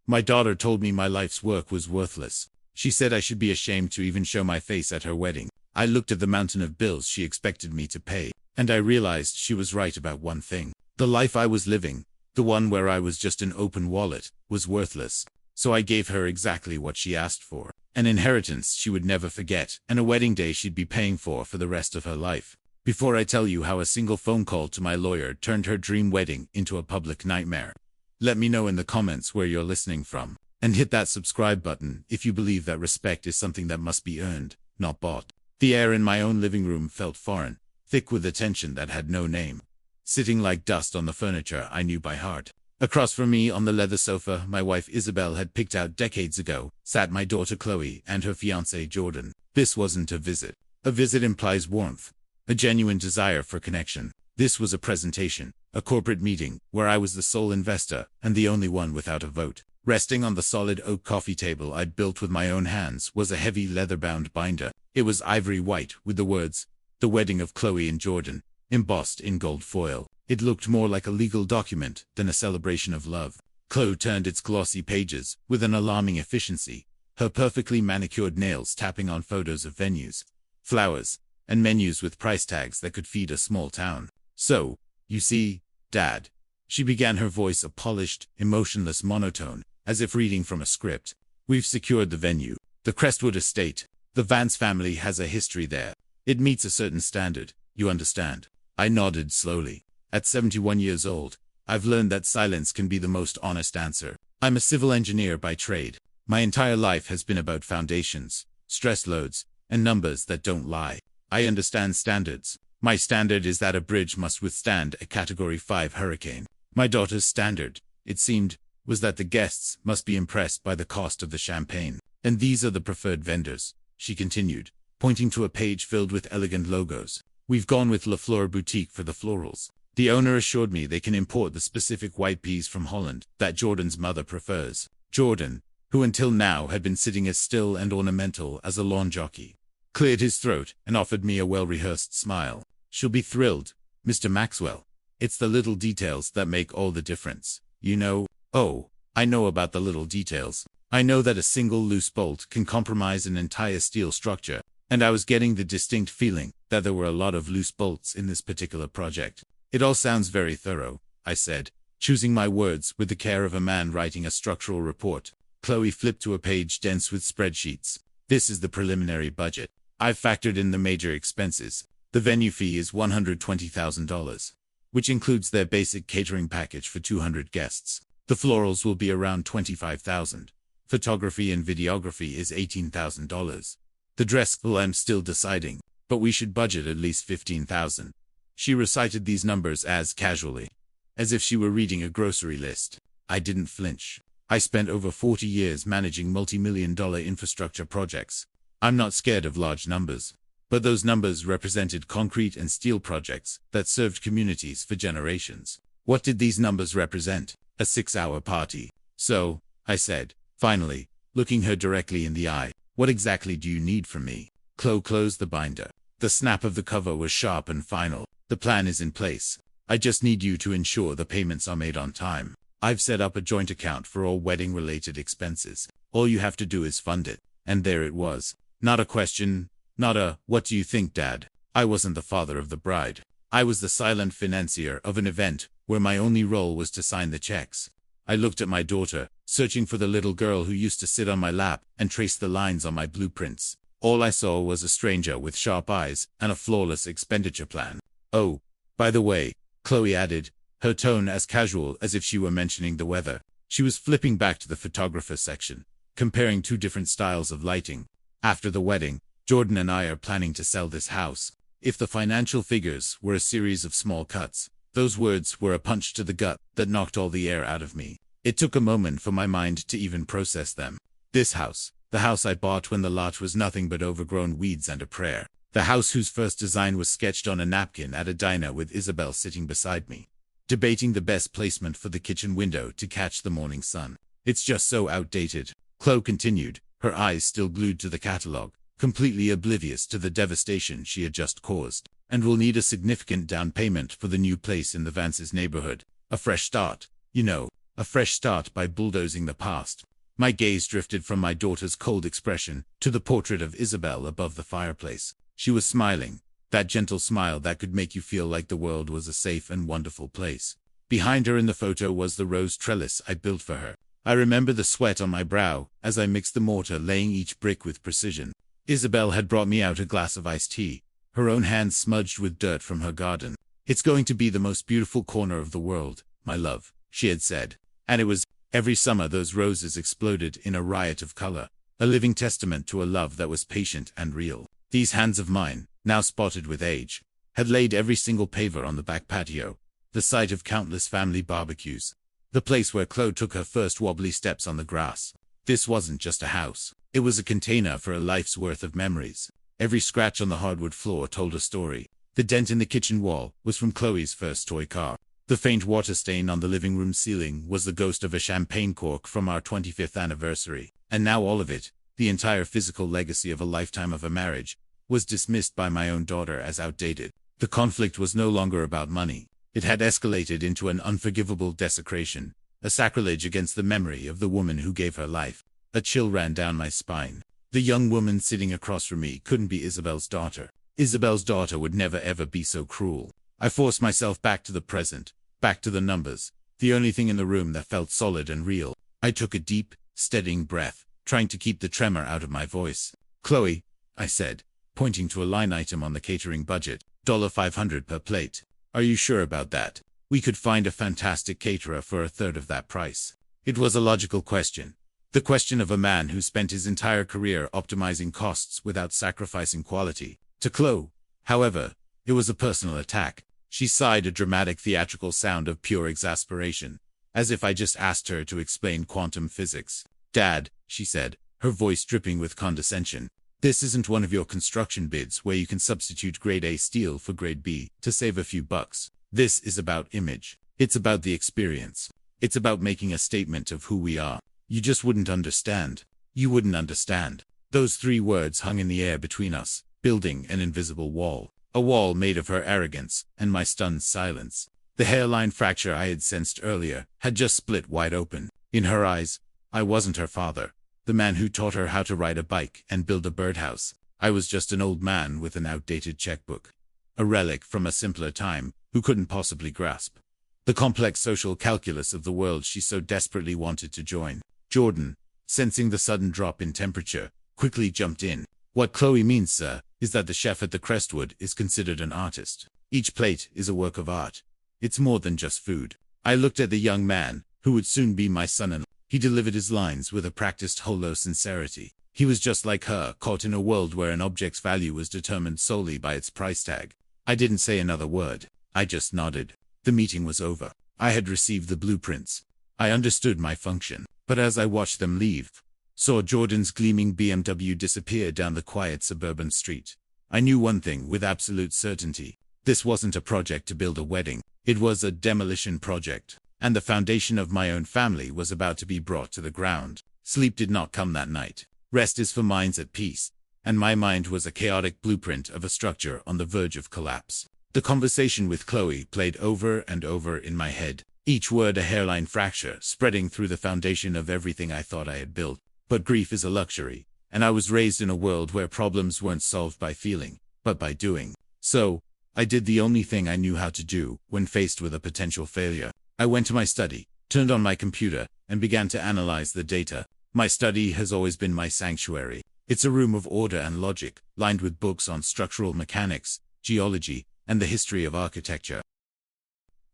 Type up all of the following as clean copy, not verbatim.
My daughter told me my life's work was worthless. She said I should be ashamed to even show my face at her wedding. I looked at the mountain of bills she expected me to pay, and I realized she was right about one thing. The life I was living, the one where I was just an open wallet, was worthless. So I gave her exactly what she asked for. An inheritance she would never forget, and a wedding day she'd be paying for the rest of her life. Before I tell you how a single phone call to my lawyer turned her dream wedding into a public nightmare, let me know in the comments where you're listening from. And hit that subscribe button if you believe that respect is something that must be earned, not bought. The air in my own living room felt foreign, thick with a tension that had no name. Sitting like dust on the furniture I knew by heart. Across from me on the leather sofa my wife Isabel had picked out decades ago, sat my daughter Chloe and her fiancé Jordan. This wasn't a visit. A visit implies warmth, a genuine desire for connection. This was a presentation, a corporate meeting, where I was the sole investor and the only one without a vote. Resting on the solid oak coffee table I'd built with my own hands was a heavy leather-bound binder. It was ivory white with the words, "The Wedding of Chloe and Jordan," embossed in gold foil. It looked more like a legal document than a celebration of love. Chloe turned its glossy pages with an alarming efficiency, her perfectly manicured nails tapping on photos of venues, flowers, and menus with price tags that could feed a small town. "So, you see, Dad," she began, her voice a polished, emotionless monotone, as if reading from a script. "We've secured the venue, the Crestwood Estate. The Vance family has a history there. It meets a certain standard, you understand." I nodded slowly. At 71 years old, I've learned that silence can be the most honest answer. I'm a civil engineer by trade. My entire life has been about foundations, stress loads, and numbers that don't lie. I understand standards. My standard is that a bridge must withstand a Category 5 hurricane. My daughter's standard, it seemed, was that the guests must be impressed by the cost of the champagne. "And these are the preferred vendors," she continued, pointing to a page filled with elegant logos. "We've gone with La Fleur Boutique for the florals. The owner assured me they can import the specific white peas from Holland that Jordan's mother prefers." Jordan, who until now had been sitting as still and ornamental as a lawn jockey, cleared his throat and offered me a well-rehearsed smile. "She'll be thrilled, Mr. Maxwell. It's the little details that make all the difference, you know." "Oh, I know about the little details. I know that a single loose bolt can compromise an entire steel structure, and I was getting the distinct feeling that there were a lot of loose bolts in this particular project." "It all sounds very thorough," I said, choosing my words with the care of a man writing a structural report. Chloe flipped to a page dense with spreadsheets. "This is the preliminary budget. I've factored in the major expenses. The venue fee is $120,000, which includes their basic catering package for 200 guests. The florals will be around $25,000. Photography and videography is $18,000. The dress, well, I'm still deciding, but we should budget at least $15,000. She recited these numbers as casually, as if she were reading a grocery list. I didn't flinch. I spent over 40 years managing multi-million-dollar infrastructure projects. I'm not scared of large numbers. But those numbers represented concrete and steel projects that served communities for generations. What did these numbers represent? A 6-hour party. "So," I said, finally, looking her directly in the eye, "what exactly do you need from me?" Chloe closed the binder. The snap of the cover was sharp and final. "The plan is in place. I just need you to ensure the payments are made on time. I've set up a joint account for all wedding-related expenses. All you have to do is fund it." And there it was. Not a question, not a, "What do you think, Dad?" I wasn't the father of the bride. I was the silent financier of an event where my only role was to sign the checks. I looked at my daughter, searching for the little girl who used to sit on my lap and trace the lines on my blueprints. All I saw was a stranger with sharp eyes and a flawless expenditure plan. "Oh, by the way," Chloe added, her tone as casual as if she were mentioning the weather. She was flipping back to the photographer section, comparing two different styles of lighting. "After the wedding, Jordan and I are planning to sell this house. If the financial figures were a series of small cuts," those words were a punch to the gut that knocked all the air out of me. It took a moment for my mind to even process them. This house, the house I bought when the lot was nothing but overgrown weeds and a prayer. The house whose first design was sketched on a napkin at a diner with Isabel sitting beside me, debating the best placement for the kitchen window to catch the morning sun. "It's just so outdated," Chloe continued, her eyes still glued to the catalog, completely oblivious to the devastation she had just caused. "And we'll need a significant down payment for the new place in the Vance's neighborhood. A fresh start, you know, a fresh start by bulldozing the past. My gaze drifted from my daughter's cold expression to the portrait of Isabel above the fireplace. She was smiling, that gentle smile that could make you feel like the world was a safe and wonderful place. Behind her in the photo was the rose trellis I built for her. I remember the sweat on my brow as I mixed the mortar, laying each brick with precision. Isabel had brought me out a glass of iced tea, her own hands smudged with dirt from her garden. "It's going to be the most beautiful corner of the world, my love," she had said. And it was. Every summer those roses exploded in a riot of color, a living testament to a love that was patient and real. These hands of mine, now spotted with age, had laid every single paver on the back patio, the site of countless family barbecues, the place where Chloe took her first wobbly steps on the grass. This wasn't just a house. It was a container for a life's worth of memories. Every scratch on the hardwood floor told a story. The dent in the kitchen wall was from Chloe's first toy car. The faint water stain on the living room ceiling was the ghost of a champagne cork from our 25th anniversary. And now all of it, the entire physical legacy of a lifetime of a marriage, was dismissed by my own daughter as outdated. The conflict was no longer about money. It had escalated into an unforgivable desecration, a sacrilege against the memory of the woman who gave her life. A chill ran down my spine. The young woman sitting across from me couldn't be Isabel's daughter. Isabel's daughter would never ever be so cruel. I forced myself back to the present. Back to the numbers, the only thing in the room that felt solid and real. I took a deep, steadying breath, trying to keep the tremor out of my voice. "Chloe," I said, pointing to a line item on the catering budget, $500 per plate. "Are you sure about that? We could find a fantastic caterer for a third of that price." It was a logical question. The question of a man who spent his entire career optimizing costs without sacrificing quality. To Chloe, however, it was a personal attack. She sighed, a dramatic theatrical sound of pure exasperation, as if I just asked her to explain quantum physics. "Dad," she said, her voice dripping with condescension, "this isn't one of your construction bids where you can substitute grade A steel for grade B to save a few bucks. This is about image. It's about the experience. It's about making a statement of who we are. You just wouldn't understand. You wouldn't understand." Those three words hung in the air between us, building an invisible wall. A wall made of her arrogance and my stunned silence. The hairline fracture I had sensed earlier had just split wide open. In her eyes, I wasn't her father, the man who taught her how to ride a bike and build a birdhouse. I was just an old man with an outdated checkbook. A relic from a simpler time who couldn't possibly grasp the complex social calculus of the world she so desperately wanted to join. Jordan, sensing the sudden drop in temperature, quickly jumped in. "What Chloe means, sir, is that the chef at the Crestwood is considered an artist. Each plate is a work of art. It's more than just food." I looked at the young man, who would soon be my son-in-law. He delivered his lines with a practiced hollow sincerity. He was just like her, caught in a world where an object's value was determined solely by its price tag. I didn't say another word. I just nodded. The meeting was over. I had received the blueprints. I understood my function. But as I watched them leave, saw Jordan's gleaming BMW disappear down the quiet suburban street, I knew one thing with absolute certainty. This wasn't a project to build a wedding. It was a demolition project. And the foundation of my own family was about to be brought to the ground. Sleep did not come that night. Rest is for minds at peace. And my mind was a chaotic blueprint of a structure on the verge of collapse. The conversation with Chloe played over and over in my head. Each word a hairline fracture, spreading through the foundation of everything I thought I had built. But grief is a luxury, and I was raised in a world where problems weren't solved by feeling, but by doing. So, I did the only thing I knew how to do when faced with a potential failure. I went to my study, turned on my computer, and began to analyze the data. My study has always been my sanctuary. It's a room of order and logic, lined with books on structural mechanics, geology, and the history of architecture.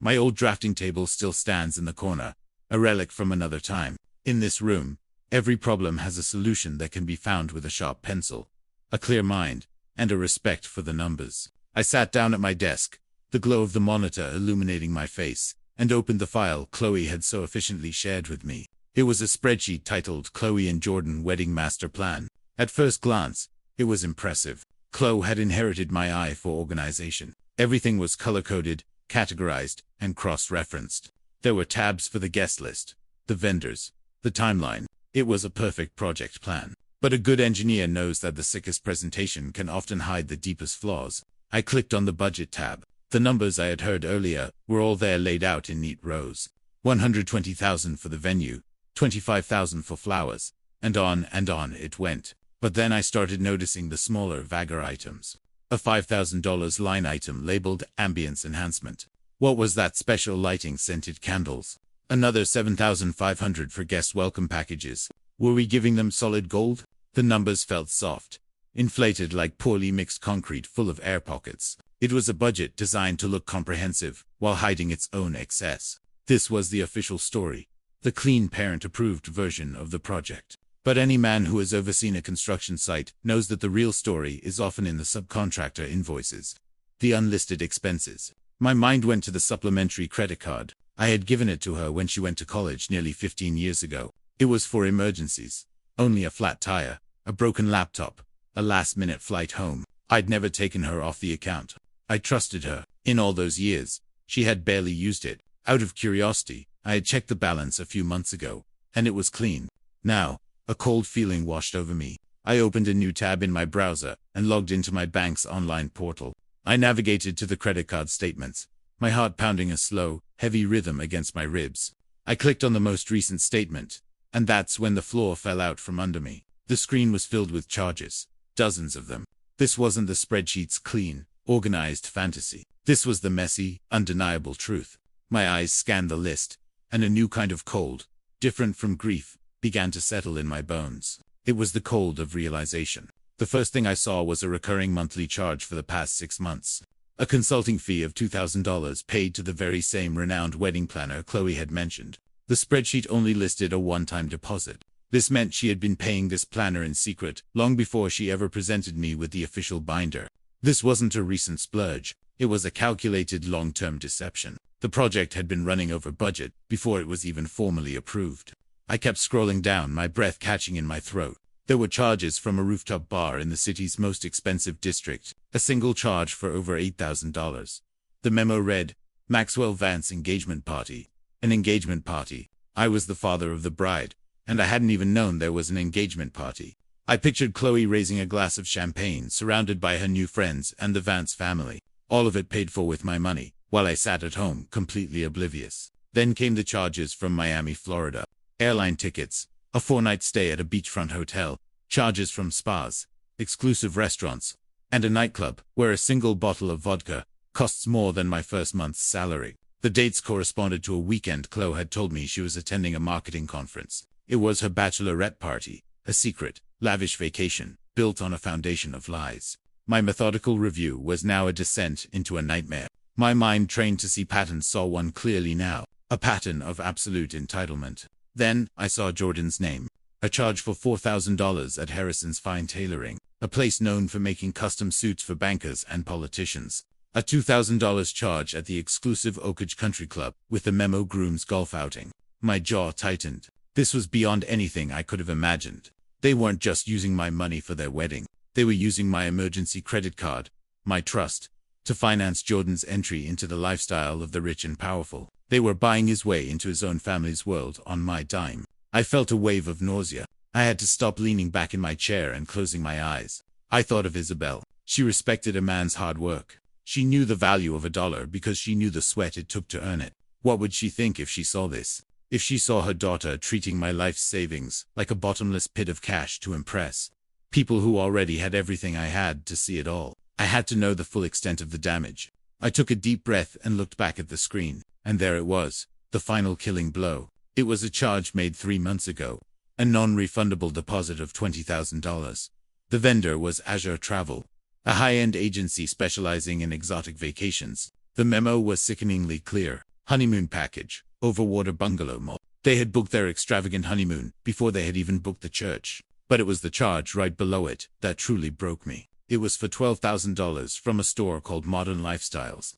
My old drafting table still stands in the corner, a relic from another time. In this room, every problem has a solution that can be found with a sharp pencil, a clear mind, and a respect for the numbers. I sat down at my desk, the glow of the monitor illuminating my face, and opened the file Chloe had so efficiently shared with me. It was a spreadsheet titled Chloe and Jordan Wedding Master Plan. At first glance, it was impressive. Chloe had inherited my eye for organization. Everything was color-coded, categorized, and cross-referenced. There were tabs for the guest list, the vendors, the timeline. It was a perfect project plan. But a good engineer knows that the sickest presentation can often hide the deepest flaws. I clicked on the budget tab. The numbers I had heard earlier were all there, laid out in neat rows. $120,000 for the venue, $25,000 for flowers, and on it went. But then I started noticing the smaller, vaguer items. A $5,000 line item labeled ambience enhancement. What was that? Special lighting, scented candles. Another $7,500 for guest welcome packages. Were we giving them solid gold? The numbers felt soft, inflated like poorly mixed concrete full of air pockets. It was a budget designed to look comprehensive, while hiding its own excess. This was the official story, the clean parent-approved version of the project. But any man who has overseen a construction site knows that the real story is often in the subcontractor invoices, the unlisted expenses. My mind went to the supplementary credit card. I had given it to her when she went to college nearly 15 years ago. It was for emergencies. Only a flat tire, a broken laptop, a last-minute flight home. I'd never taken her off the account. I trusted her. In all those years, she had barely used it. Out of curiosity, I had checked the balance a few months ago, and it was clean. Now, a cold feeling washed over me. I opened a new tab in my browser and logged into my bank's online portal. I navigated to the credit card statements, my heart pounding a slow, heavy rhythm against my ribs. I clicked on the most recent statement, and that's when the floor fell out from under me. The screen was filled with charges, dozens of them. This wasn't the spreadsheet's clean, organized fantasy. This was the messy, undeniable truth. My eyes scanned the list, and a new kind of cold, different from grief, began to settle in my bones. It was the cold of realization. The first thing I saw was a recurring monthly charge for the past 6 months. A consulting fee of $2,000 paid to the very same renowned wedding planner Chloe had mentioned. The spreadsheet only listed a one-time deposit. This meant she had been paying this planner in secret, long before she ever presented me with the official binder. This wasn't a recent splurge. It was a calculated long-term deception. The project had been running over budget before it was even formally approved. I kept scrolling down, my breath catching in my throat. There were charges from a rooftop bar in the city's most expensive district, a single charge for over $8,000. The memo read, Maxwell Vance engagement party. An engagement party. I was the father of the bride, and I hadn't even known there was an engagement party. I pictured Chloe raising a glass of champagne, surrounded by her new friends and the Vance family. All of it paid for with my money, while I sat at home, completely oblivious. Then came the charges from Miami, Florida. Airline tickets, a 4-night stay at a beachfront hotel, charges from spas, exclusive restaurants, and a nightclub where a single bottle of vodka costs more than my first month's salary. The dates corresponded to a weekend Chloe had told me she was attending a marketing conference. It was her bachelorette party, a secret, lavish vacation, built on a foundation of lies. My methodical review was now a descent into a nightmare. My mind, trained to see patterns, saw one clearly now, a pattern of absolute entitlement. Then, I saw Jordan's name. A charge for $4,000 at Harrison's Fine Tailoring, a place known for making custom suits for bankers and politicians. A $2,000 charge at the exclusive Oakage Country Club, with the memo groom's golf outing. My jaw tightened. This was beyond anything I could have imagined. They weren't just using my money for their wedding. They were using my emergency credit card, my trust, to finance Jordan's entry into the lifestyle of the rich and powerful. They were buying his way into his own family's world on my dime. I felt a wave of nausea. I had to stop leaning back in my chair and closing my eyes. I thought of Isabel. She respected a man's hard work. She knew the value of a dollar because she knew the sweat it took to earn it. What would she think if she saw this? If she saw her daughter treating my life savings like a bottomless pit of cash to impress people who already had everything I had to see it all? I had to know the full extent of the damage. I took a deep breath and looked back at the screen. And there it was, the final killing blow. It was a charge made 3 months ago, a non-refundable deposit of $20,000. The vendor was Azure Travel, a high-end agency specializing in exotic vacations. The memo was sickeningly clear. Honeymoon package, overwater bungalow mall. They had booked their extravagant honeymoon before they had even booked the church. But it was the charge right below it that truly broke me. It was for $12,000 from a store called Modern Lifestyles,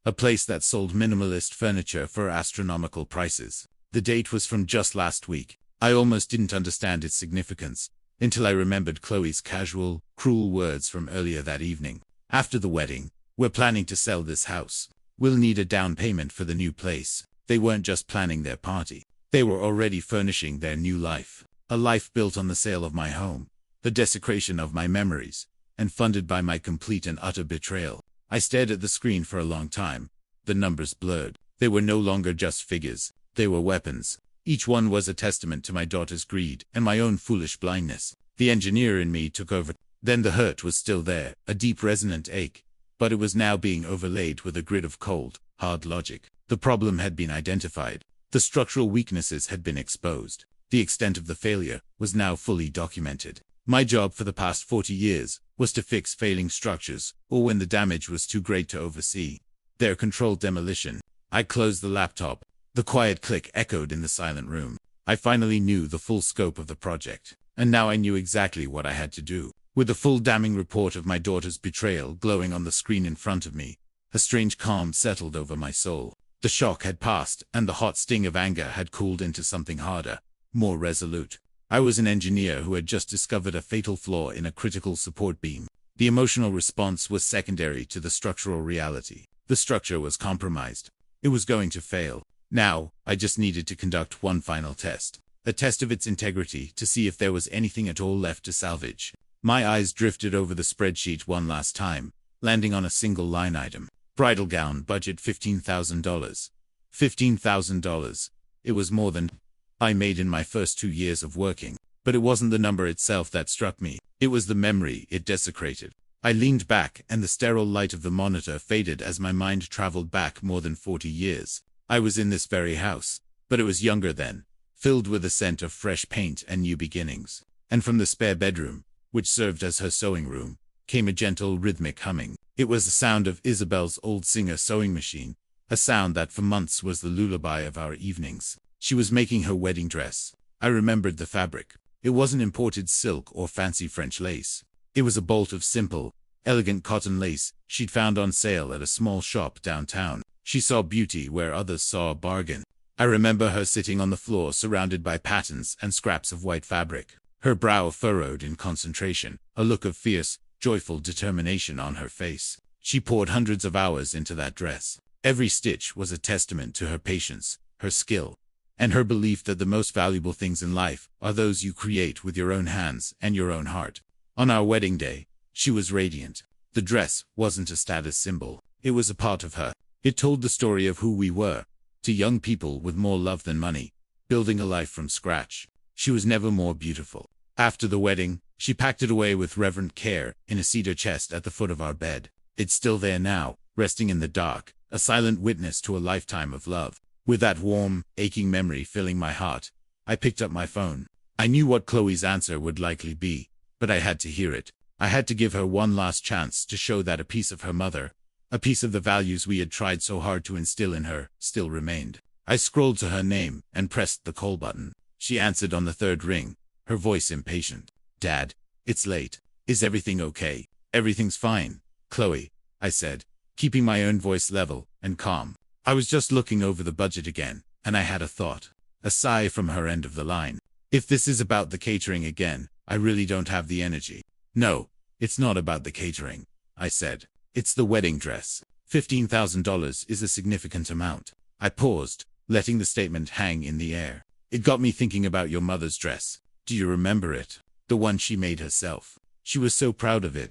a place that sold minimalist furniture for astronomical prices. The date was from just last week. I almost didn't understand its significance until I remembered Chloe's casual, cruel words from earlier that evening. After the wedding, we're planning to sell this house. We'll need a down payment for the new place. They weren't just planning their party. They were already furnishing their new life. A life built on the sale of my home, the desecration of my memories, and funded by my complete and utter betrayal. I stared at the screen for a long time. The numbers blurred. They were no longer just figures. They were weapons. Each one was a testament to my daughter's greed and my own foolish blindness. The engineer in me took over. Then the hurt was still there, a deep resonant ache, but it was now being overlaid with a grid of cold, hard logic. The problem had been identified. The structural weaknesses had been exposed. The extent of the failure was now fully documented. My job for the past 40 years was to fix failing structures, or when the damage was too great to oversee, their controlled demolition. I closed the laptop. The quiet click echoed in the silent room. I finally knew the full scope of the project, and now I knew exactly what I had to do. With the full damning report of my daughter's betrayal glowing on the screen in front of me, a strange calm settled over my soul. The shock had passed, and the hot sting of anger had cooled into something harder, more resolute. I was an engineer who had just discovered a fatal flaw in a critical support beam. The emotional response was secondary to the structural reality. The structure was compromised. It was going to fail. Now, I just needed to conduct one final test. A test of its integrity to see if there was anything at all left to salvage. My eyes drifted over the spreadsheet one last time, landing on a single line item. Bridal gown, budget $15,000. $15,000. It was more than I made in my first 2 years of working. But it wasn't the number itself that struck me. It was the memory it desecrated. I leaned back, and the sterile light of the monitor faded as my mind traveled back more than 40 years. I was in this very house, but it was younger then, filled with the scent of fresh paint and new beginnings. And from the spare bedroom, which served as her sewing room, came a gentle rhythmic humming. It was the sound of Isabel's old Singer sewing machine, a sound that for months was the lullaby of our evenings. She was making her wedding dress. I remembered the fabric. It wasn't imported silk or fancy French lace. It was a bolt of simple, elegant cotton lace she'd found on sale at a small shop downtown. She saw beauty where others saw a bargain. I remember her sitting on the floor surrounded by patterns and scraps of white fabric, her brow furrowed in concentration, a look of fierce, joyful determination on her face. She poured hundreds of hours into that dress. Every stitch was a testament to her patience, her skill, and her belief that the most valuable things in life are those you create with your own hands and your own heart. On our wedding day, she was radiant. The dress wasn't a status symbol. It was a part of her. It told the story of who we were, to young people with more love than money, building a life from scratch. She was never more beautiful. After the wedding, she packed it away with reverent care in a cedar chest at the foot of our bed. It's still there now, resting in the dark, a silent witness to a lifetime of love. With that warm, aching memory filling my heart, I picked up my phone. I knew what Chloe's answer would likely be, but I had to hear it. I had to give her one last chance to show that a piece of her mother, a piece of the values we had tried so hard to instill in her, still remained. I scrolled to her name and pressed the call button. She answered on the third ring, her voice impatient. "Dad, it's late. Is everything okay?" "Everything's fine, Chloe," I said, keeping my own voice level and calm. I was just looking over the budget again, and I had a thought. A sigh from her end of the line. "If this is about the catering again, I really don't have the energy." "No, it's not about the catering," I said. "It's the wedding dress. $15,000 is a significant amount." I paused, letting the statement hang in the air. "It got me thinking about your mother's dress. Do you remember it? The one she made herself. She was so proud of it.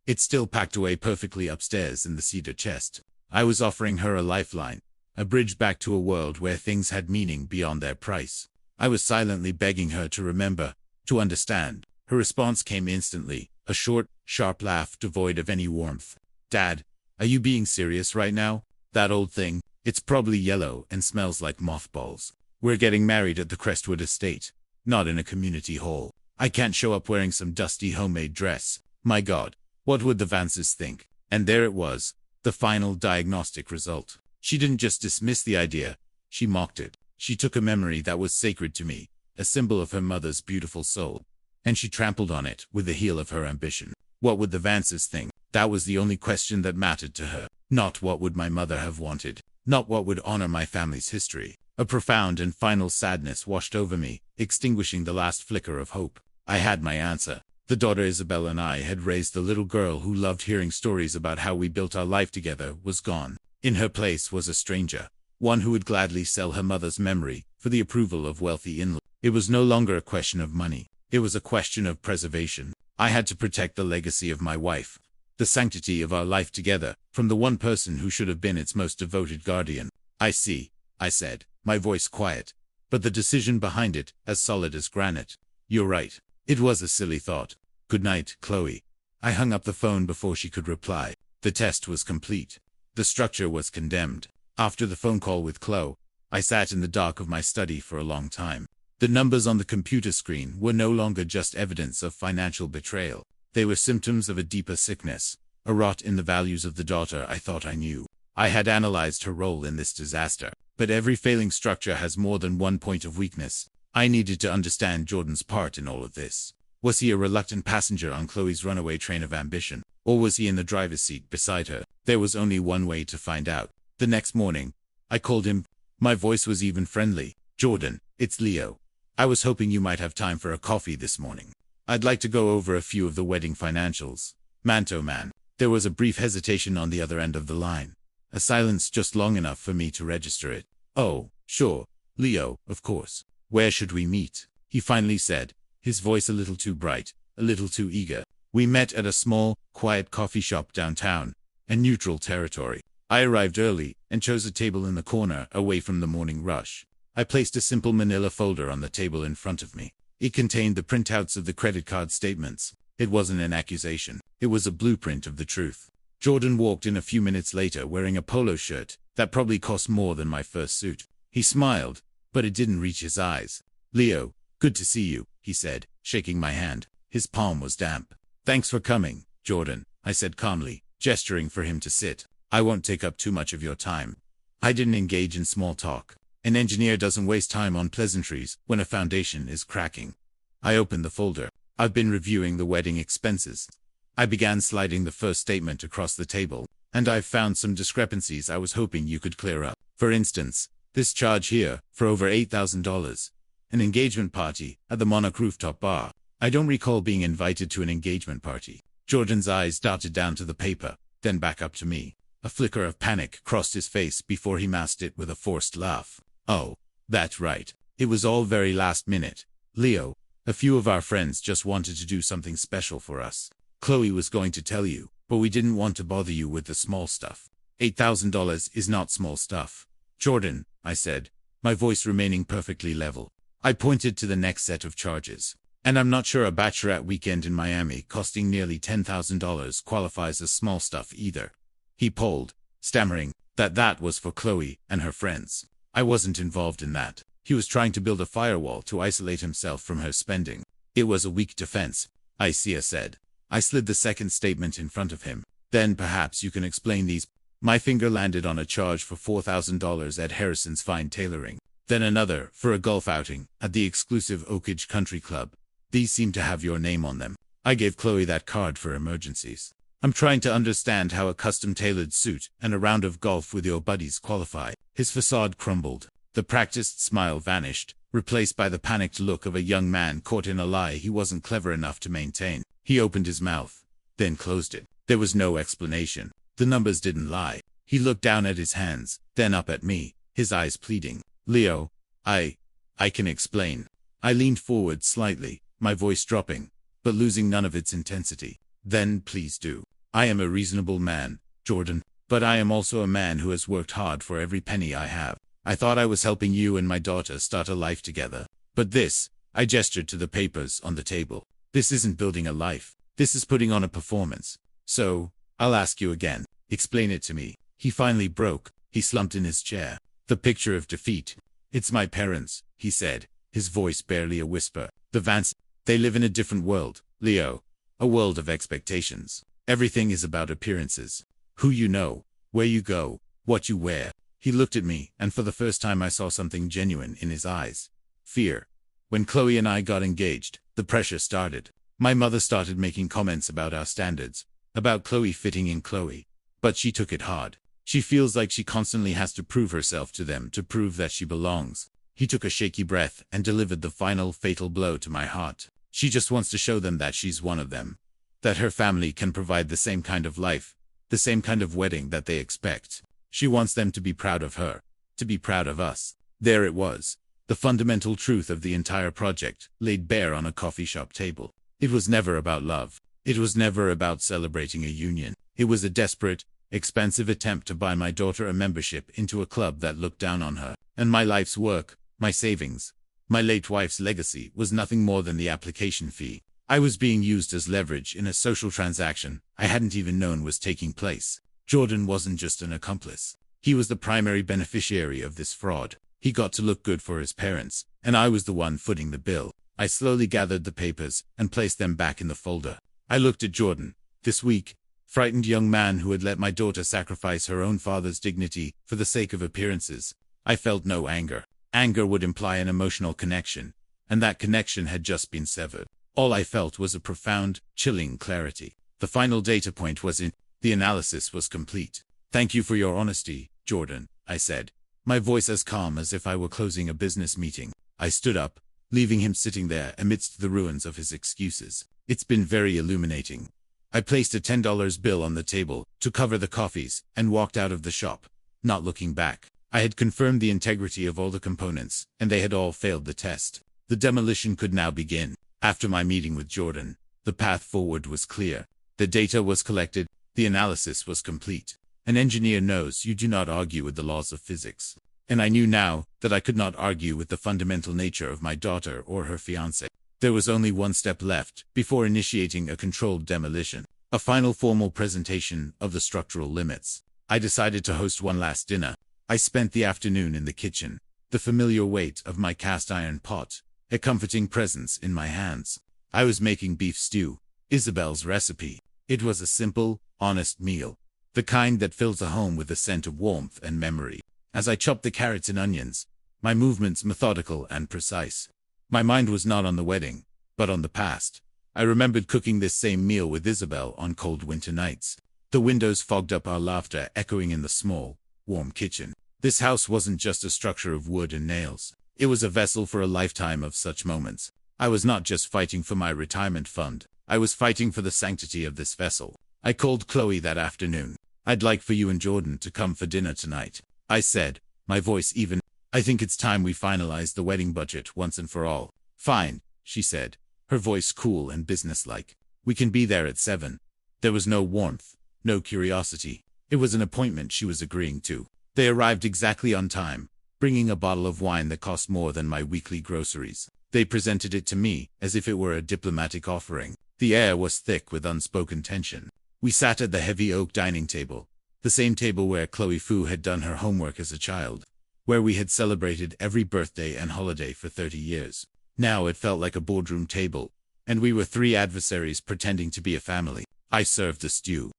It's still packed away perfectly upstairs in the cedar chest." I was offering her a lifeline, a bridge back to a world where things had meaning beyond their price. I was silently begging her to remember, to understand. Her response came instantly, a short, sharp laugh devoid of any warmth. "Dad, are you being serious right now? That old thing, it's probably yellow and smells like mothballs. We're getting married at the Crestwood estate, not in a community hall. I can't show up wearing some dusty homemade dress. My God, what would the Vances think?" And there it was, the final diagnostic result. She didn't just dismiss the idea, she mocked it. She took a memory that was sacred to me, a symbol of her mother's beautiful soul, and she trampled on it with the heel of her ambition. What would the Vances think? That was the only question that mattered to her. Not what would my mother have wanted, not what would honor my family's history. A profound and final sadness washed over me, extinguishing the last flicker of hope. I had my answer. The daughter Isabel and I had raised the little girl who loved hearing stories about how we built our life together was gone. In her place was a stranger, one who would gladly sell her mother's memory for the approval of wealthy in-laws. It was no longer a question of money. It was a question of preservation. I had to protect the legacy of my wife, the sanctity of our life together, from the one person who should have been its most devoted guardian. "I see," I said. my voice quiet, but the decision behind it as solid as granite. You're right. It was a silly thought. Good night, Chloe. I hung up the phone before she could reply. The test was complete. The structure was condemned. After the phone call with Chloe, I sat in the dark of my study for a long time. The numbers on the computer screen were no longer just evidence of financial betrayal. They were symptoms of a deeper sickness, a rot in the values of the daughter I thought I knew. I had analyzed her role in this disaster, but every failing structure has more than one point of weakness. I needed to understand Jordan's part in all of this. Was he a reluctant passenger on Chloe's runaway train of ambition, or was he in the driver's seat beside her? There was only one way to find out. The next morning, I called him. My voice was even friendly. Jordan, it's Leo. I was hoping you might have time for a coffee this morning. I'd like to go over a few of the wedding financials. Manto man. There was a brief hesitation on the other end of the line. A silence just long enough for me to register it. Oh, sure. Leo, of course. Where should we meet? He finally said, his voice a little too bright, a little too eager. We met at a small, quiet coffee shop downtown, a neutral territory. I arrived early and chose a table in the corner away from the morning rush. I placed a simple manila folder on the table in front of me. It contained the printouts of the credit card statements. It wasn't an accusation. It was a blueprint of the truth. Jordan walked in a few minutes later wearing a polo shirt that probably cost more than my first suit. He smiled, but it didn't reach his eyes. Leo, good to see you, he said, shaking my hand. His palm was damp. Thanks for coming, Jordan, I said calmly, gesturing for him to sit. I won't take up too much of your time. I didn't engage in small talk. An engineer doesn't waste time on pleasantries when a foundation is cracking. I opened the folder. I've been reviewing the wedding expenses. I began sliding the first statement across the table, and I've found some discrepancies I was hoping you could clear up. For instance, this charge here, for over $8,000. An engagement party at the Monarch Rooftop Bar. I don't recall being invited to an engagement party. Jordan's eyes darted down to the paper, then back up to me. A flicker of panic crossed his face before he masked it with a forced laugh. Oh, that's right. It was all very last minute. Leo, a few of our friends just wanted to do something special for us. Chloe was going to tell you, but we didn't want to bother you with the small stuff. $8,000 is not small stuff. Jordan, I said, my voice remaining perfectly level. I pointed to the next set of charges. And I'm not sure a bachelorette weekend in Miami costing nearly $10,000 qualifies as small stuff either. He polled, stammering, that was for Chloe and her friends. I wasn't involved in that. He was trying to build a firewall to isolate himself from her spending. It was a weak defense, Isia said. I slid the second statement in front of him. Then perhaps you can explain these. My finger landed on a charge for $4,000 at Harrison's Fine Tailoring. Then another for a golf outing at the exclusive Oak Ridge Country Club. These seem to have your name on them. I gave Chloe that card for emergencies. I'm trying to understand how a custom-tailored suit and a round of golf with your buddies qualify. His facade crumbled. The practiced smile vanished, replaced by the panicked look of a young man caught in a lie he wasn't clever enough to maintain. He opened his mouth, then closed it. There was no explanation. The numbers didn't lie. He looked down at his hands, then up at me, his eyes pleading. Leo, I can explain. I leaned forward slightly, my voice dropping, but losing none of its intensity. Then please do. I am a reasonable man, Jordan, but I am also a man who has worked hard for every penny I have. I thought I was helping you and my daughter start a life together. But this, I gestured to the papers on the table. This isn't building a life. This is putting on a performance. So, I'll ask you again. Explain it to me. He finally broke. He slumped in his chair. The picture of defeat. It's my parents, he said, his voice barely a whisper. The Vance, they live in a different world, Leo. A world of expectations. Everything is about appearances. Who you know, where you go, what you wear. He looked at me, and for the first time I saw something genuine in his eyes. Fear. When Chloe and I got engaged, the pressure started. My mother started making comments about our standards, about Chloe fitting in Chloe. But she took it hard. She feels like she constantly has to prove herself to them to prove that she belongs. He took a shaky breath and delivered the final fatal blow to my heart. She just wants to show them that she's one of them. That her family can provide the same kind of life, the same kind of wedding that they expect. She wants them to be proud of her, to be proud of us. There it was. The fundamental truth of the entire project, laid bare on a coffee shop table. It was never about love. It was never about celebrating a union. It was a desperate, expensive attempt to buy my daughter a membership into a club that looked down on her. And my life's work, my savings, my late wife's legacy was nothing more than the application fee. I was being used as leverage in a social transaction I hadn't even known was taking place. Jordan wasn't just an accomplice. He was the primary beneficiary of this fraud. He got to look good for his parents, and I was the one footing the bill. I slowly gathered the papers and placed them back in the folder. I looked at Jordan, this weak, frightened young man who had let my daughter sacrifice her own father's dignity for the sake of appearances. I felt no anger. Anger would imply an emotional connection, and that connection had just been severed. All I felt was a profound, chilling clarity. The final data point was in. The analysis was complete. "Thank you for your honesty, Jordan," I said, my voice as calm as if I were closing a business meeting. I stood up, leaving him sitting there amidst the ruins of his excuses. "It's been very illuminating." I placed a $10 bill on the table to cover the coffees and walked out of the shop, not looking back. I had confirmed the integrity of all the components, and they had all failed the test. The demolition could now begin. After my meeting with Jordan, the path forward was clear. The data was collected, the analysis was complete. An engineer knows you do not argue with the laws of physics. And I knew now that I could not argue with the fundamental nature of my daughter or her fiancé. There was only one step left before initiating a controlled demolition, a final formal presentation of the structural limits. I decided to host one last dinner. I spent the afternoon in the kitchen, the familiar weight of my cast iron pot, a comforting presence in my hands. I was making beef stew, Isabel's recipe. It was a simple, honest meal, the kind that fills a home with a scent of warmth and memory. As I chopped the carrots and onions, my movements methodical and precise. My mind was not on the wedding, but on the past. I remembered cooking this same meal with Isabel on cold winter nights. The windows fogged up our laughter echoing in the small, warm kitchen. This house wasn't just a structure of wood and nails. It was a vessel for a lifetime of such moments. I was not just fighting for my retirement fund. I was fighting for the sanctity of this vessel. I called Chloe that afternoon. "I'd like for you and Jordan to come for dinner tonight," I said, my voice even. "I think it's time we finalize the wedding budget once and for all." "Fine," she said, her voice cool and businesslike. "We can be there at 7. There was no warmth, no curiosity. It was an appointment she was agreeing to. They arrived exactly on time, bringing a bottle of wine that cost more than my weekly groceries. They presented it to me as if it were a diplomatic offering. The air was thick with unspoken tension. We sat at the heavy oak dining table, the same table where Chloe Fu had done her homework as a child, where we had celebrated every birthday and holiday for 30 years. Now it felt like a boardroom table, and we were 3 adversaries pretending to be a family. I served the stew.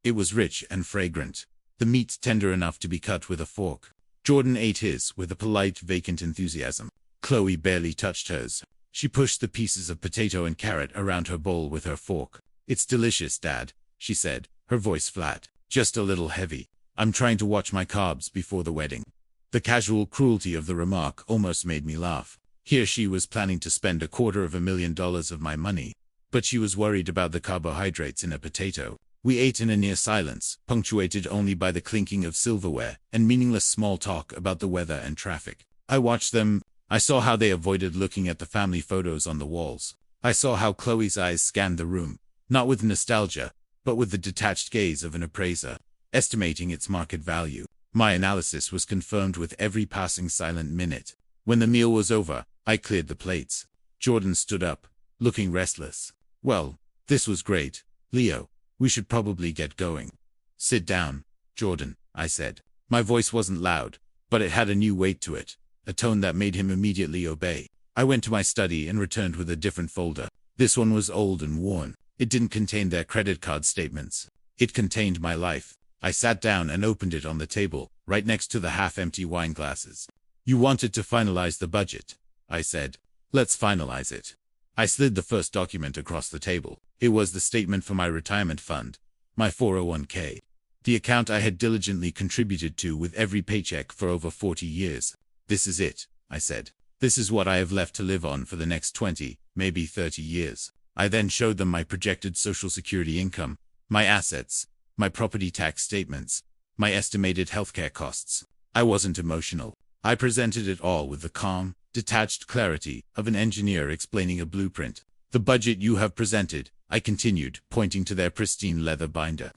It was rich and fragrant, the meat tender enough to be cut with a fork. Jordan ate his with a polite, vacant enthusiasm. Chloe barely touched hers. She pushed the pieces of potato and carrot around her bowl with her fork. "It's delicious, Dad," she said, her voice flat, just a little heavy. "I'm trying to watch my carbs before the wedding." The casual cruelty of the remark almost made me laugh. Here she was planning to spend $250,000 of my money, but she was worried about the carbohydrates in a potato. We ate in a near silence, punctuated only by the clinking of silverware and meaningless small talk about the weather and traffic. I watched them. I saw how they avoided looking at the family photos on the walls. I saw how Chloe's eyes scanned the room, not with nostalgia, but with the detached gaze of an appraiser, estimating its market value. My analysis was confirmed with every passing silent minute. When the meal was over, I cleared the plates. Jordan stood up, looking restless. "Well, this was great, Leo. We should probably get going." "Sit down, Jordan," I said. My voice wasn't loud, but it had a new weight to it, a tone that made him immediately obey. I went to my study and returned with a different folder. This one was old and worn. It didn't contain their credit card statements. It contained my life. I sat down and opened it on the table, right next to the half-empty wine glasses. "You wanted to finalize the budget," I said. "Let's finalize it." I slid the first document across the table. It was the statement for my retirement fund, my 401k. The account I had diligently contributed to with every paycheck for over 40 years. "This is it," I said. "This is what I have left to live on for the next 20, maybe 30 years. I then showed them my projected Social Security income, my assets, my property tax statements, my estimated healthcare costs. I wasn't emotional. I presented it all with the calm, detached clarity of an engineer explaining a blueprint. "The budget you have presented," I continued, pointing to their pristine leather binder,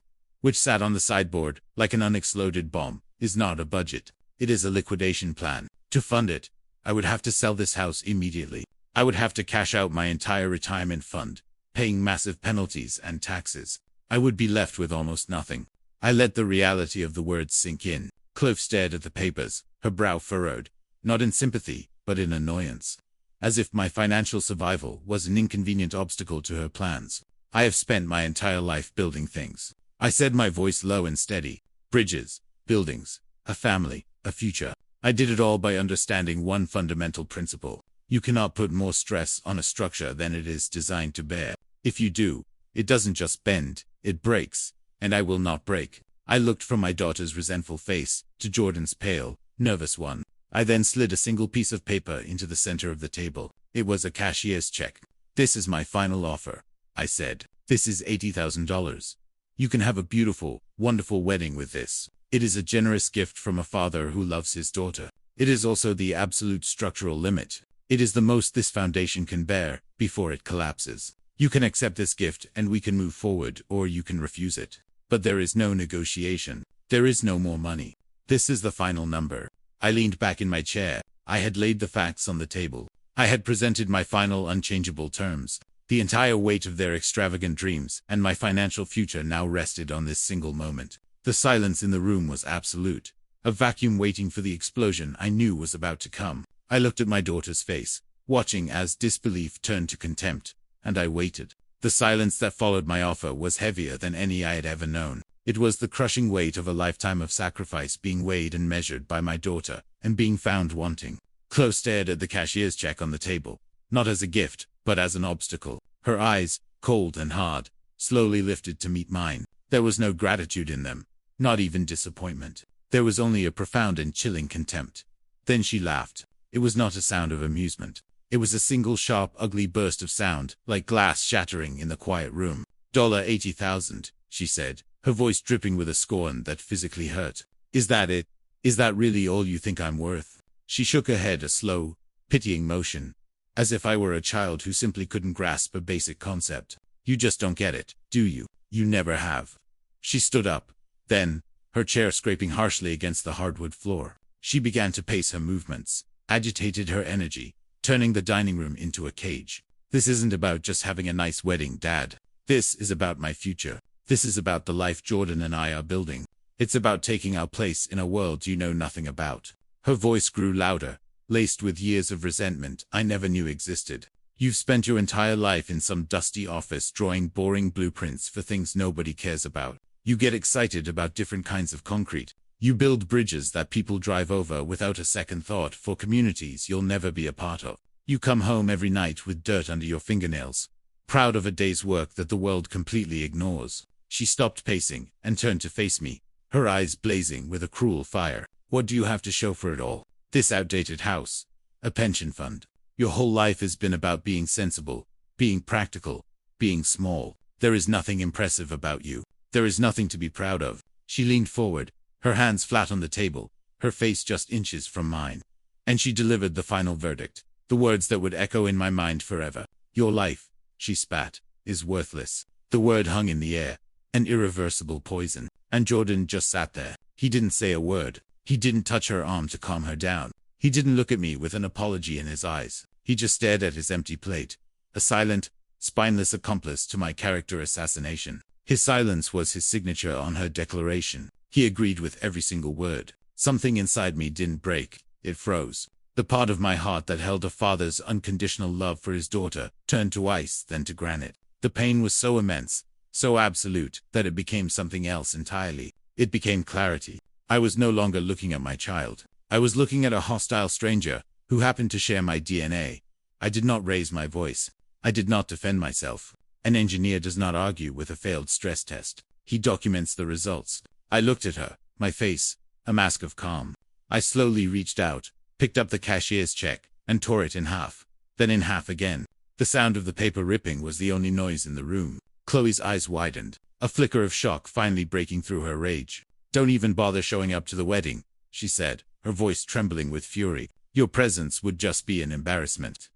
which sat on the sideboard like an unexploded bomb, is not a budget. It is a liquidation plan. To fund it, I would have to sell this house immediately. I would have to cash out my entire retirement fund, paying massive penalties and taxes. I would be left with almost nothing. I let the reality of the words sink in. Chloe stared at the papers, her brow furrowed, not in sympathy, but in annoyance. As if my financial survival was an inconvenient obstacle to her plans. I have spent my entire life building things. I said, my voice low and steady. Bridges, buildings, a family, a future. I did it all by understanding one fundamental principle. You cannot put more stress on a structure than it is designed to bear. If you do, it doesn't just bend, it breaks. And I will not break. I looked from my daughter's resentful face to Jordan's pale, nervous one. I then slid a single piece of paper into the center of the table. It was a cashier's check. This is my final offer, I said. This is $80,000. You can have a beautiful, wonderful wedding with this. It is a generous gift from a father who loves his daughter. It is also the absolute structural limit. It is the most this foundation can bear before it collapses. You can accept this gift and we can move forward, or you can refuse it. But there is no negotiation. There is no more money. This is the final number. I leaned back in my chair. I had laid the facts on the table. I had presented my final unchangeable terms. The entire weight of their extravagant dreams and my financial future now rested on this single moment. The silence in the room was absolute. A vacuum waiting for the explosion I knew was about to come. I looked at my daughter's face, watching as disbelief turned to contempt, and I waited. The silence that followed my offer was heavier than any I had ever known. It was the crushing weight of a lifetime of sacrifice being weighed and measured by my daughter, and being found wanting. Chloe stared at the cashier's check on the table, not as a gift, but as an obstacle. Her eyes, cold and hard, slowly lifted to meet mine. There was no gratitude in them, not even disappointment. There was only a profound and chilling contempt. Then she laughed. It was not a sound of amusement. It was a single sharp, ugly burst of sound, like glass shattering in the quiet room. $80,000, she said, her voice dripping with a scorn that physically hurt. Is that it? Is that really all you think I'm worth? She shook her head, a slow, pitying motion, as if I were a child who simply couldn't grasp a basic concept. You just don't get it, do you? You never have. She stood up. Then, her chair scraping harshly against the hardwood floor, she began to pace her movements, agitated her energy, turning the dining room into a cage. This isn't about just having a nice wedding, Dad. This is about my future. This is about the life Jordan and I are building. It's about taking our place in a world you know nothing about. Her voice grew louder, laced with years of resentment I never knew existed. You've spent your entire life in some dusty office drawing boring blueprints for things nobody cares about. You get excited about different kinds of concrete. You build bridges that people drive over without a second thought for communities you'll never be a part of. You come home every night with dirt under your fingernails, proud of a day's work that the world completely ignores. She stopped pacing and turned to face me, her eyes blazing with a cruel fire. What do you have to show for it all? This outdated house? A pension fund? Your whole life has been about being sensible, being practical, being small. There is nothing impressive about you. There is nothing to be proud of. She leaned forward, her hands flat on the table, her face just inches from mine. And she delivered the final verdict, the words that would echo in my mind forever. Your life, she spat, is worthless. The word hung in the air, an irreversible poison. And Jordan just sat there. He didn't say a word. He didn't touch her arm to calm her down. He didn't look at me with an apology in his eyes. He just stared at his empty plate, a silent, spineless accomplice to my character assassination. His silence was his signature on her declaration. He agreed with every single word. Something inside me didn't break, it froze. The part of my heart that held a father's unconditional love for his daughter turned to ice, then to granite. The pain was so immense, so absolute, that it became something else entirely. It became clarity. I was no longer looking at my child. I was looking at a hostile stranger who happened to share my DNA. I did not raise my voice. I did not defend myself. An engineer does not argue with a failed stress test. He documents the results. I looked at her, my face, a mask of calm. I slowly reached out, picked up the cashier's check, and tore it in half. Then in half again. The sound of the paper ripping was the only noise in the room. Chloe's eyes widened, a flicker of shock finally breaking through her rage. Don't even bother showing up to the wedding, she said, her voice trembling with fury. Your presence would just be an embarrassment.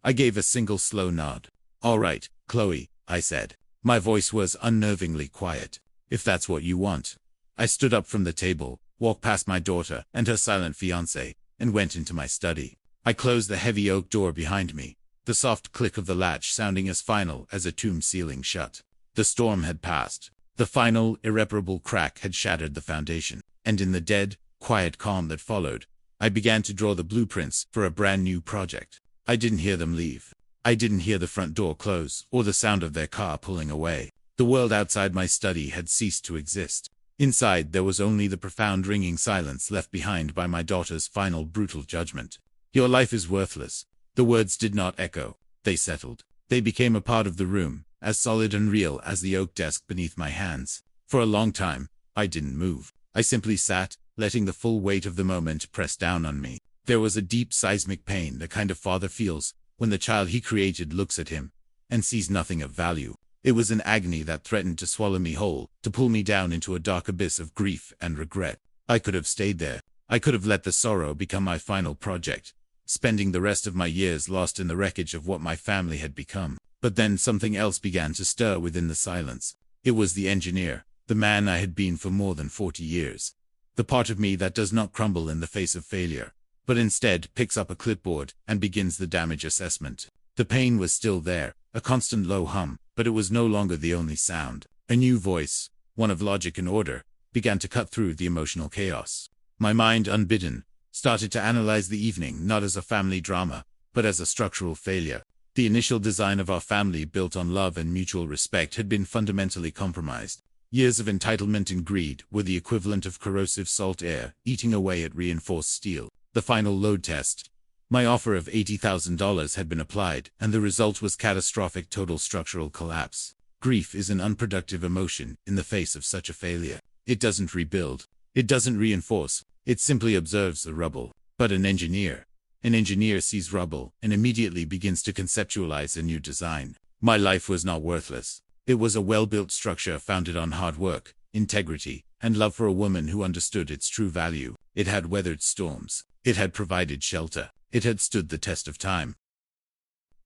I gave a single slow nod. All right, Chloe, I said. My voice was unnervingly quiet. if that's what you want. I stood up from the table, walked past my daughter and her silent fiancé, and went into my study. I closed the heavy oak door behind me, the soft click of the latch sounding as final as a tomb sealing shut. The storm had passed. The final, irreparable crack had shattered the foundation, and in the dead, quiet calm that followed, I began to draw the blueprints for a brand new project. I didn't hear them leave. I didn't hear the front door close, or the sound of their car pulling away. The world outside my study had ceased to exist. Inside there was only the profound ringing silence left behind by my daughter's final brutal judgment. "Your life is worthless." The words did not echo. They settled. They became a part of the room, as solid and real as the oak desk beneath my hands. For a long time, I didn't move. I simply sat, letting the full weight of the moment press down on me. There was a deep seismic pain, the kind a father feels when the child he created looks at him and sees nothing of value. It was an agony that threatened to swallow me whole, to pull me down into a dark abyss of grief and regret. I could have stayed there. I could have let the sorrow become my final project, spending the rest of my years lost in the wreckage of what my family had become. But then something else began to stir within the silence. It was the engineer, the man I had been for more than 40 years. The part of me that does not crumble in the face of failure, but instead picks up a clipboard and begins the damage assessment. The pain was still there, a constant low hum, but it was no longer the only sound. A new voice, one of logic and order, began to cut through the emotional chaos. My mind, unbidden, started to analyze the evening not as a family drama, but as a structural failure. The initial design of our family, built on love and mutual respect, had been fundamentally compromised. Years of entitlement and greed were the equivalent of corrosive salt air, eating away at reinforced steel. The final load test. My offer of $80,000 had been applied, and the result was catastrophic total structural collapse. Grief is an unproductive emotion in the face of such a failure. It doesn't rebuild. It doesn't reinforce. It simply observes the rubble. But an engineer sees rubble and immediately begins to conceptualize a new design. My life was not worthless. It was a well-built structure founded on hard work, integrity, and love for a woman who understood its true value. It had weathered storms. It had provided shelter. It had stood the test of time.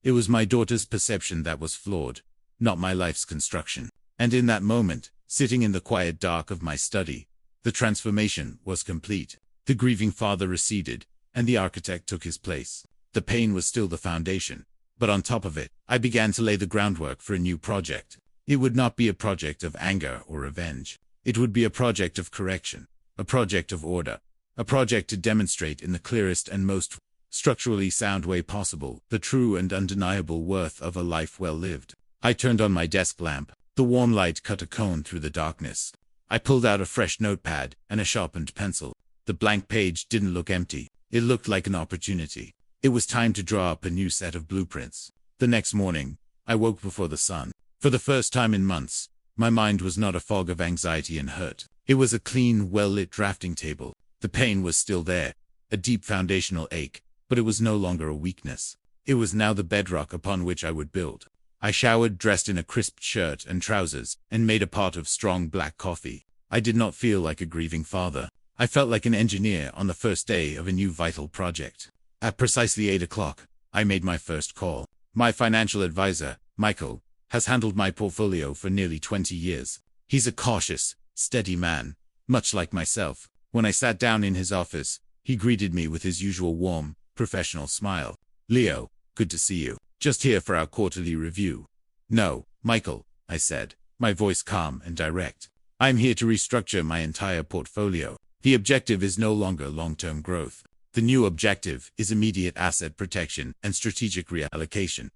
It was my daughter's perception that was flawed, not my life's construction. And in that moment, sitting in the quiet dark of my study, the transformation was complete. The grieving father receded, and the architect took his place. The pain was still the foundation, but on top of it, I began to lay the groundwork for a new project. It would not be a project of anger or revenge. It would be a project of correction, a project of order, a project to demonstrate in the clearest and most structurally sound way possible the true and undeniable worth of a life well lived. I turned on my desk lamp. The warm light cut a cone through the darkness. I pulled out a fresh notepad and a sharpened pencil. The blank page didn't look empty. It looked like an opportunity. It was time to draw up a new set of blueprints. The next morning, I woke before the sun. For the first time in months, my mind was not a fog of anxiety and hurt. It was a clean, well-lit drafting table. The pain was still there, a deep foundational ache, but it was no longer a weakness. It was now the bedrock upon which I would build. I showered, dressed in a crisp shirt and trousers, and made a pot of strong black coffee. I did not feel like a grieving father. I felt like an engineer on the first day of a new vital project. At precisely 8 o'clock, I made my first call. My financial advisor, Michael, has handled my portfolio for nearly 20 years. He's a cautious, steady man, much like myself. When I sat down in his office, he greeted me with his usual warm, professional smile. "Leo, good to see you. Just here for our quarterly review." "No, Michael," I said, my voice calm and direct. "I'm here to restructure my entire portfolio. The objective is no longer long-term growth. The new objective is immediate asset protection and strategic reallocation."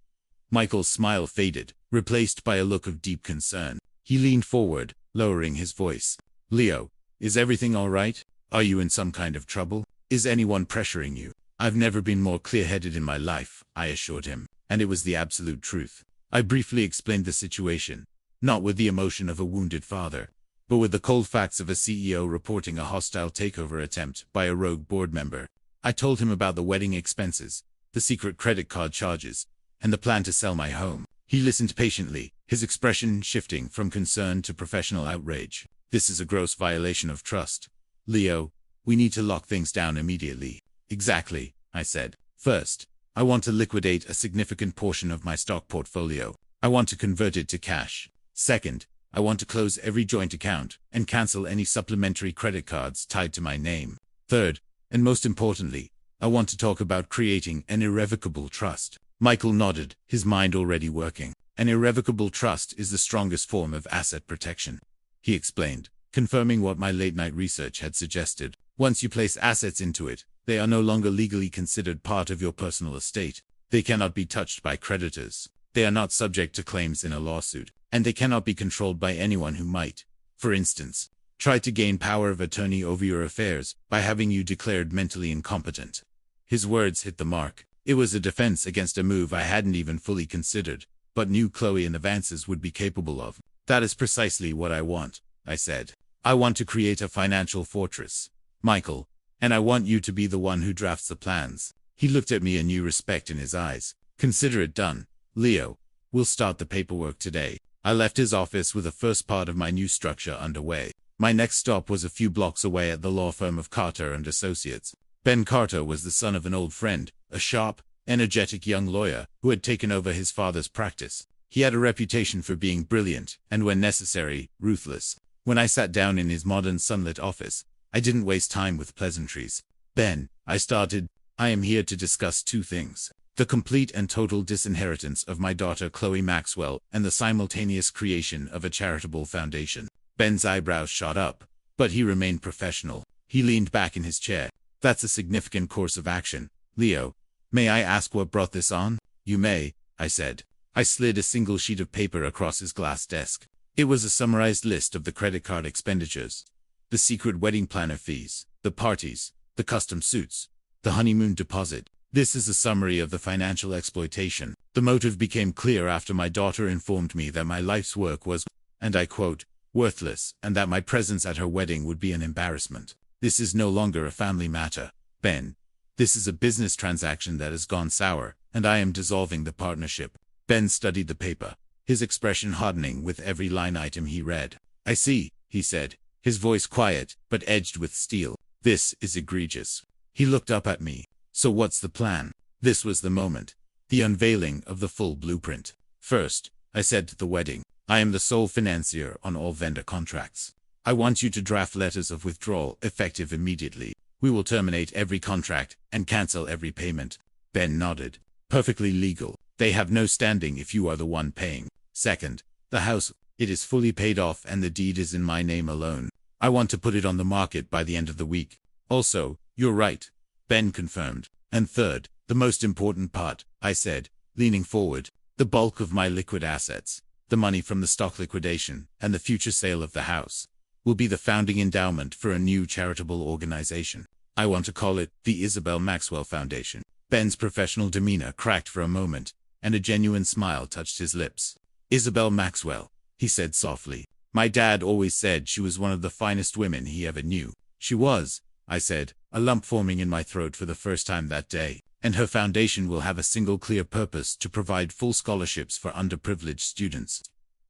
Michael's smile faded, replaced by a look of deep concern. He leaned forward, lowering his voice. "Leo, is everything all right? Are you in some kind of trouble? Is anyone pressuring you?" "I've never been more clear-headed in my life," I assured him, and it was the absolute truth. I briefly explained the situation, not with the emotion of a wounded father, but with the cold facts of a CEO reporting a hostile takeover attempt by a rogue board member. I told him about the wedding expenses, the secret credit card charges, and the plan to sell my home. He listened patiently, his expression shifting from concern to professional outrage. "This is a gross violation of trust. Leo, we need to lock things down immediately." "Exactly," I said. "First, I want to liquidate a significant portion of my stock portfolio. I want to convert it to cash. Second, I want to close every joint account and cancel any supplementary credit cards tied to my name. Third, and most importantly, I want to talk about creating an irrevocable trust. Michael nodded, his mind already working. An irrevocable trust is the strongest form of asset protection, he explained, confirming what my late-night research had suggested. Once you place assets into it, they are no longer legally considered part of your personal estate. They cannot be touched by creditors. They are not subject to claims in a lawsuit, and they cannot be controlled by anyone who might, for instance, try to gain power of attorney over your affairs by having you declared mentally incompetent. His words hit the mark. It was a defense against a move I hadn't even fully considered, but knew Chloe and Avances would be capable of. That is precisely what I want, I said. I want to create a financial fortress, Michael, and I want you to be the one who drafts the plans. He looked at me, a new respect in his eyes. Consider it done, Leo. We'll start the paperwork today. I left his office with the first part of my new structure underway. My next stop was a few blocks away at the law firm of Carter and Associates. Ben Carter was the son of an old friend, a sharp, energetic young lawyer who had taken over his father's practice. He had a reputation for being brilliant and, when necessary, ruthless. When I sat down in his modern sunlit office, I didn't waste time with pleasantries. Ben, I started, I am here to discuss two things: the complete and total disinheritance of my daughter Chloe Maxwell and the simultaneous creation of a charitable foundation. Ben's eyebrows shot up, but he remained professional. He leaned back in his chair. That's a significant course of action, Leo. May I ask what brought this on? You may, I said. I slid a single sheet of paper across his glass desk. It was a summarized list of the credit card expenditures, the secret wedding planner fees, the parties, the custom suits, the honeymoon deposit. This is a summary of the financial exploitation. The motive became clear after my daughter informed me that my life's work was, and I quote, worthless, and that my presence at her wedding would be an embarrassment. This is no longer a family matter, Ben. This is a business transaction that has gone sour, and I am dissolving the partnership. Ben studied the paper, his expression hardening with every line item he read. I see, he said, his voice quiet, but edged with steel. This is egregious. He looked up at me. So what's the plan? This was the moment. The unveiling of the full blueprint. First, I said to the wedding, I am the sole financier on all vendor contracts. I want you to draft letters of withdrawal effective immediately. We will terminate every contract and cancel every payment. Ben nodded. Perfectly legal. They have no standing if you are the one paying. Second, the house, it is fully paid off and the deed is in my name alone. I want to put it on the market by the end of the week. Also, you're right, Ben confirmed. And third, the most important part, I said, leaning forward, the bulk of my liquid assets, the money from the stock liquidation and the future sale of the house, will be the founding endowment for a new charitable organization. I want to call it the Isabel Maxwell Foundation. Ben's professional demeanor cracked for a moment, and a genuine smile touched his lips. Isabel Maxwell, he said softly. My dad always said she was one of the finest women he ever knew. She was, I said, a lump forming in my throat for the first time that day. And her foundation will have a single clear purpose: to provide full scholarships for underprivileged students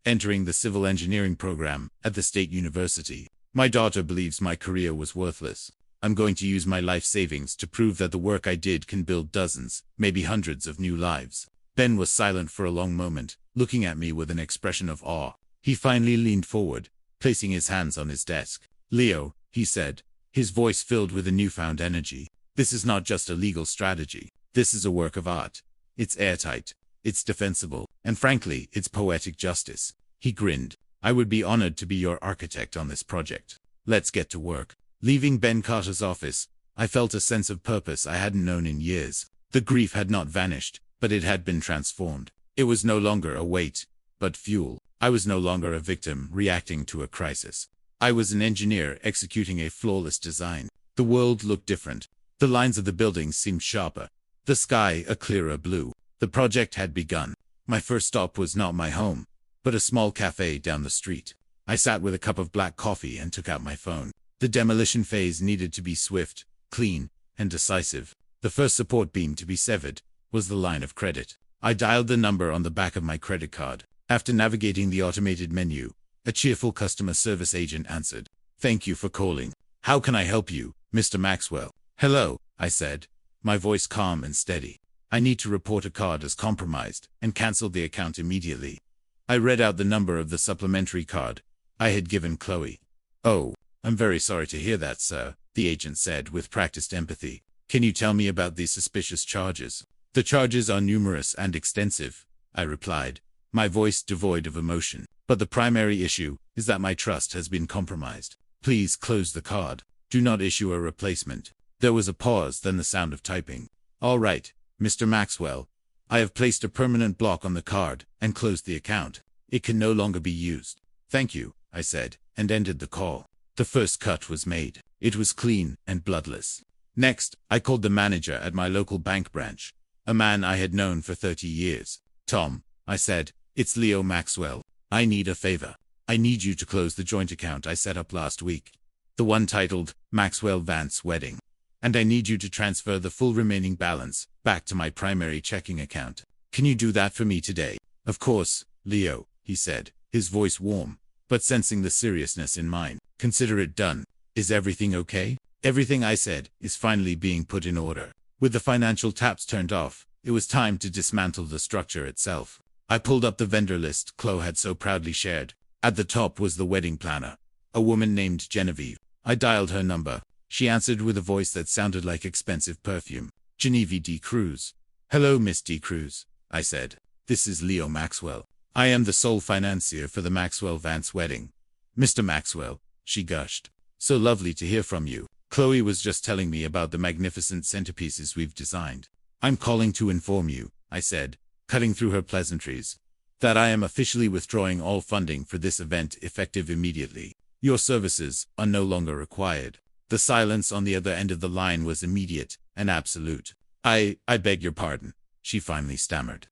entering the civil engineering program at the state university. My daughter believes my career was worthless. I'm going to use my life savings to prove that the work I did can build dozens, maybe hundreds of new lives. Ben was silent for a long moment, looking at me with an expression of awe. He finally leaned forward, placing his hands on his desk. Leo, he said, his voice filled with a newfound energy. This is not just a legal strategy. This is a work of art. It's airtight. It's defensible. And frankly, it's poetic justice. He grinned. I would be honored to be your architect on this project. Let's get to work. Leaving Ben Carter's office, I felt a sense of purpose I hadn't known in years. The grief had not vanished, but it had been transformed. It was no longer a weight, but fuel. I was no longer a victim reacting to a crisis. I was an engineer executing a flawless design. The world looked different. The lines of the buildings seemed sharper. The sky a clearer blue. The project had begun. My first stop was not my home, but a small cafe down the street. I sat with a cup of black coffee and took out my phone. The demolition phase needed to be swift, clean, and decisive. The first support beam to be severed was the line of credit. I dialed the number on the back of my credit card. After navigating the automated menu, a cheerful customer service agent answered. Thank you for calling. How can I help you, Mr. Maxwell? Hello, I said, my voice calm and steady. I need to report a card as compromised and cancel the account immediately. I read out the number of the supplementary card I had given Chloe. "Oh, I'm very sorry to hear that, sir," the agent said with practiced empathy. "Can you tell me about these suspicious charges?" "The charges are numerous and extensive," I replied, my voice devoid of emotion. "But the primary issue is that my trust has been compromised. Please close the card. Do not issue a replacement." There was a pause, then the sound of typing. "All right, Mr. Maxwell. I have placed a permanent block on the card and closed the account. It can no longer be used." "Thank you," I said, and ended the call. The first cut was made. It was clean and bloodless. Next, I called the manager at my local bank branch, a man I had known for 30 years. "Tom," I said, "it's Leo Maxwell. I need a favor. I need you to close the joint account I set up last week, the one titled Maxwell Vance Wedding. And I need you to transfer the full remaining balance back to my primary checking account. Can you do that for me today?" "Of course, Leo," he said, his voice warm, but sensing the seriousness in mine. "Consider it done. Is everything okay?" "Everything," I said, "is finally being put in order." With the financial taps turned off, it was time to dismantle the structure itself. I pulled up the vendor list Chloe had so proudly shared. At the top was the wedding planner, a woman named Genevieve. I dialed her number. She answered with a voice that sounded like expensive perfume. "Genevieve D. Cruz." "Hello, Miss D. Cruz," I said. "This is Leo Maxwell. I am the sole financier for the Maxwell Vance wedding." "Mr. Maxwell," she gushed. "So lovely to hear from you. Chloe was just telling me about the magnificent centerpieces we've designed." "I'm calling to inform you," I said, cutting through her pleasantries, "that I am officially withdrawing all funding for this event effective immediately. Your services are no longer required." The silence on the other end of the line was immediate and absolute. I beg your pardon," she finally stammered.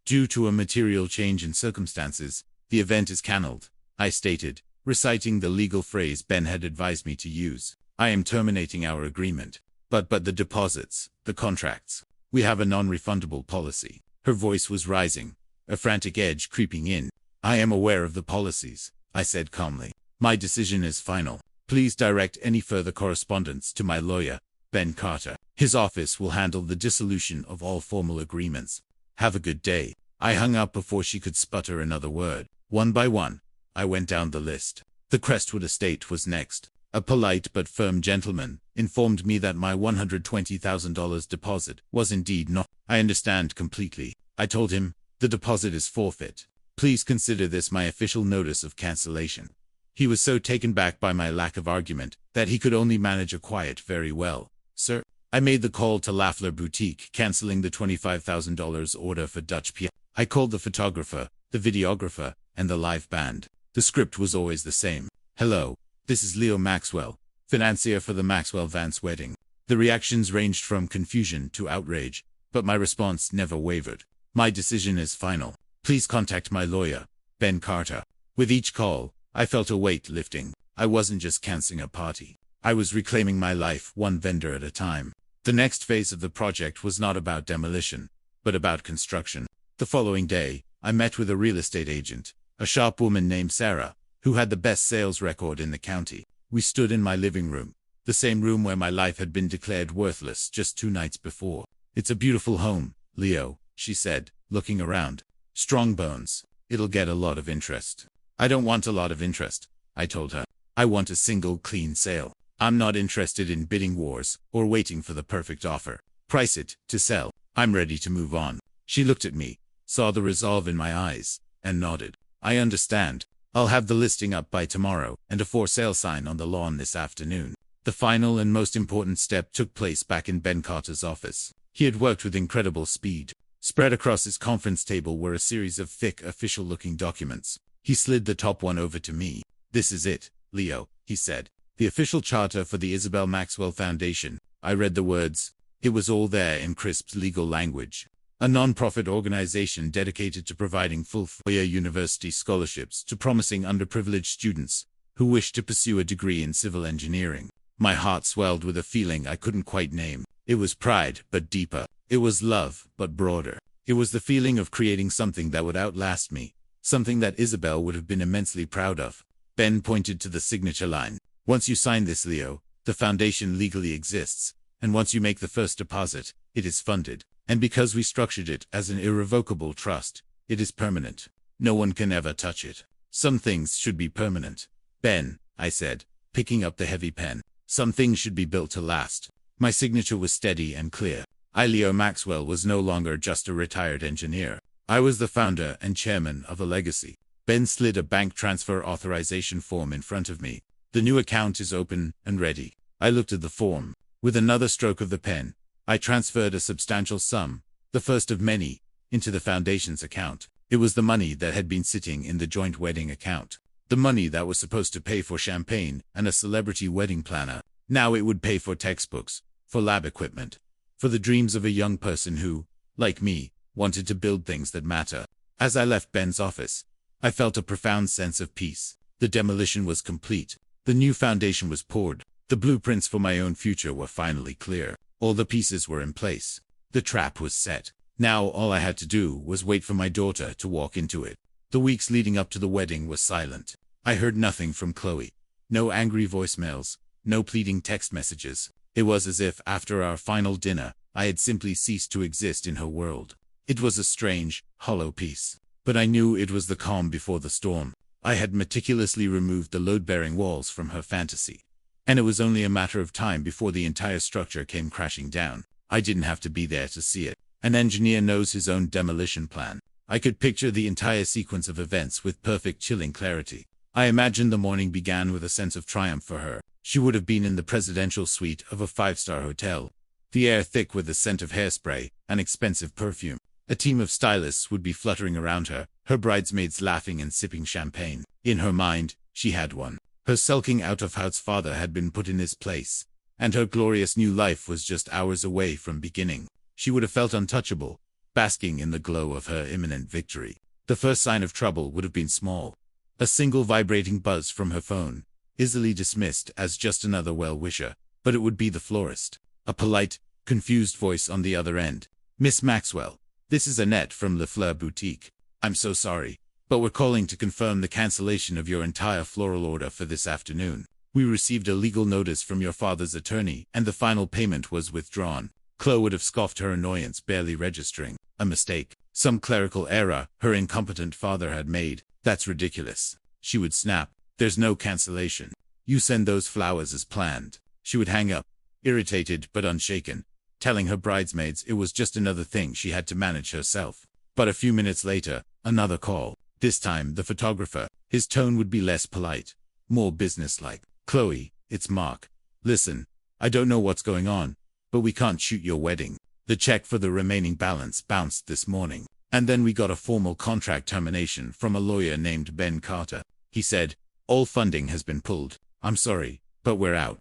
"Due to a material change in circumstances, the event is cancelled," I stated, reciting the legal phrase Ben had advised me to use. "I am terminating our agreement. But the deposits, the contracts. We have a non-refundable policy." Her voice was rising, a frantic edge creeping in. "I am aware of the policies," I said calmly. "My decision is final. Please direct any further correspondence to my lawyer, Ben Carter. His office will handle the dissolution of all formal agreements. Have a good day." I hung up before she could sputter another word. One by one, I went down the list. The Crestwood estate was next. A polite but firm gentleman informed me that my $120,000 deposit was indeed not. "I understand completely," I told him. "The deposit is forfeit. Please consider this my official notice of cancellation." He was so taken back by my lack of argument that he could only manage a quiet "very well, sir." I made the call to Lafleur Boutique, canceling the $25,000 order for Dutch piano. I called the photographer, the videographer, and the live band. The script was always the same. "Hello, this is Leo Maxwell, financier for the Maxwell Vance wedding." The reactions ranged from confusion to outrage, but my response never wavered. "My decision is final. Please contact my lawyer, Ben Carter." With each call, I felt a weight lifting. I wasn't just canceling a party. I was reclaiming my life one vendor at a time. The next phase of the project was not about demolition, but about construction. The following day, I met with a real estate agent, a sharp woman named Sarah, who had the best sales record in the county. We stood in my living room, the same room where my life had been declared worthless just 2 nights before. "It's a beautiful home, Leo," she said, looking around. "Strong bones. It'll get a lot of interest." "I don't want a lot of interest," I told her. "I want a single clean sale. I'm not interested in bidding wars or waiting for the perfect offer. Price it to sell. I'm ready to move on." She looked at me, saw the resolve in my eyes, and nodded. "I understand. I'll have the listing up by tomorrow and a for sale sign on the lawn this afternoon." The final and most important step took place back in Ben Carter's office. He had worked with incredible speed. Spread across his conference table were a series of thick, official-looking documents. He slid the top one over to me. "This is it, Leo," he said. "The official charter for the Isabel Maxwell Foundation." I read the words. It was all there in crisp legal language. A non-profit organization dedicated to providing full-four-year university scholarships to promising underprivileged students who wished to pursue a degree in civil engineering. My heart swelled with a feeling I couldn't quite name. It was pride, but deeper. It was love, but broader. It was the feeling of creating something that would outlast me. Something that Isabel would have been immensely proud of. Ben pointed to the signature line. "Once you sign this, Leo, the foundation legally exists, and once you make the first deposit, it is funded. And because we structured it as an irrevocable trust, it is permanent." No one can ever touch it. Some things should be permanent. Ben, I said, picking up the heavy pen. Some things should be built to last. My signature was steady and clear. Leo Maxwell was no longer just a retired engineer. I was the founder and chairman of a legacy. Ben slid a bank transfer authorization form in front of me. The new account is open and ready. I looked at the form. With another stroke of the pen, I transferred a substantial sum, the first of many, into the foundation's account. It was the money that had been sitting in the joint wedding account. The money that was supposed to pay for champagne and a celebrity wedding planner. Now it would pay for textbooks, for lab equipment, for the dreams of a young person who, like me, wanted to build things that matter. As I left Ben's office, I felt a profound sense of peace. The demolition was complete. The new foundation was poured. The blueprints for my own future were finally clear. All the pieces were in place. The trap was set. Now all I had to do was wait for my daughter to walk into it. The weeks leading up to the wedding were silent. I heard nothing from Chloe. No angry voicemails. No pleading text messages. It was as if, after our final dinner, I had simply ceased to exist in her world. It was a strange, hollow peace. But I knew it was the calm before the storm. I had meticulously removed the load-bearing walls from her fantasy. And it was only a matter of time before the entire structure came crashing down. I didn't have to be there to see it. An engineer knows his own demolition plan. I could picture the entire sequence of events with perfect, chilling clarity. I imagined the morning began with a sense of triumph for her. She would have been in the presidential suite of a five-star hotel. The air thick with the scent of hairspray and expensive perfume. A team of stylists would be fluttering around her, her bridesmaids laughing and sipping champagne. In her mind, she had won. Her sulking out-of-house father had been put in his place, and her glorious new life was just hours away from beginning. She would have felt untouchable, basking in the glow of her imminent victory. The first sign of trouble would have been small. A single vibrating buzz from her phone, easily dismissed as just another well-wisher, but it would be the florist. A polite, confused voice on the other end. "Miss Maxwell, this is Annette from Le Fleur Boutique. I'm so sorry, but we're calling to confirm the cancellation of your entire floral order for this afternoon. We received a legal notice from your father's attorney, and the final payment was withdrawn." Chloe would have scoffed her annoyance, barely registering. A mistake. Some clerical error her incompetent father had made. "That's ridiculous," she would snap. "There's no cancellation. You send those flowers as planned." She would hang up, irritated but unshaken, telling her bridesmaids it was just another thing she had to manage herself. But a few minutes later, another call. This time the photographer. His tone would be less polite, more businesslike. "Chloe, it's Mark. Listen, I don't know what's going on, but we can't shoot your wedding. The check for the remaining balance bounced this morning. And then we got a formal contract termination from a lawyer named Ben Carter. He said, all funding has been pulled. I'm sorry, but we're out."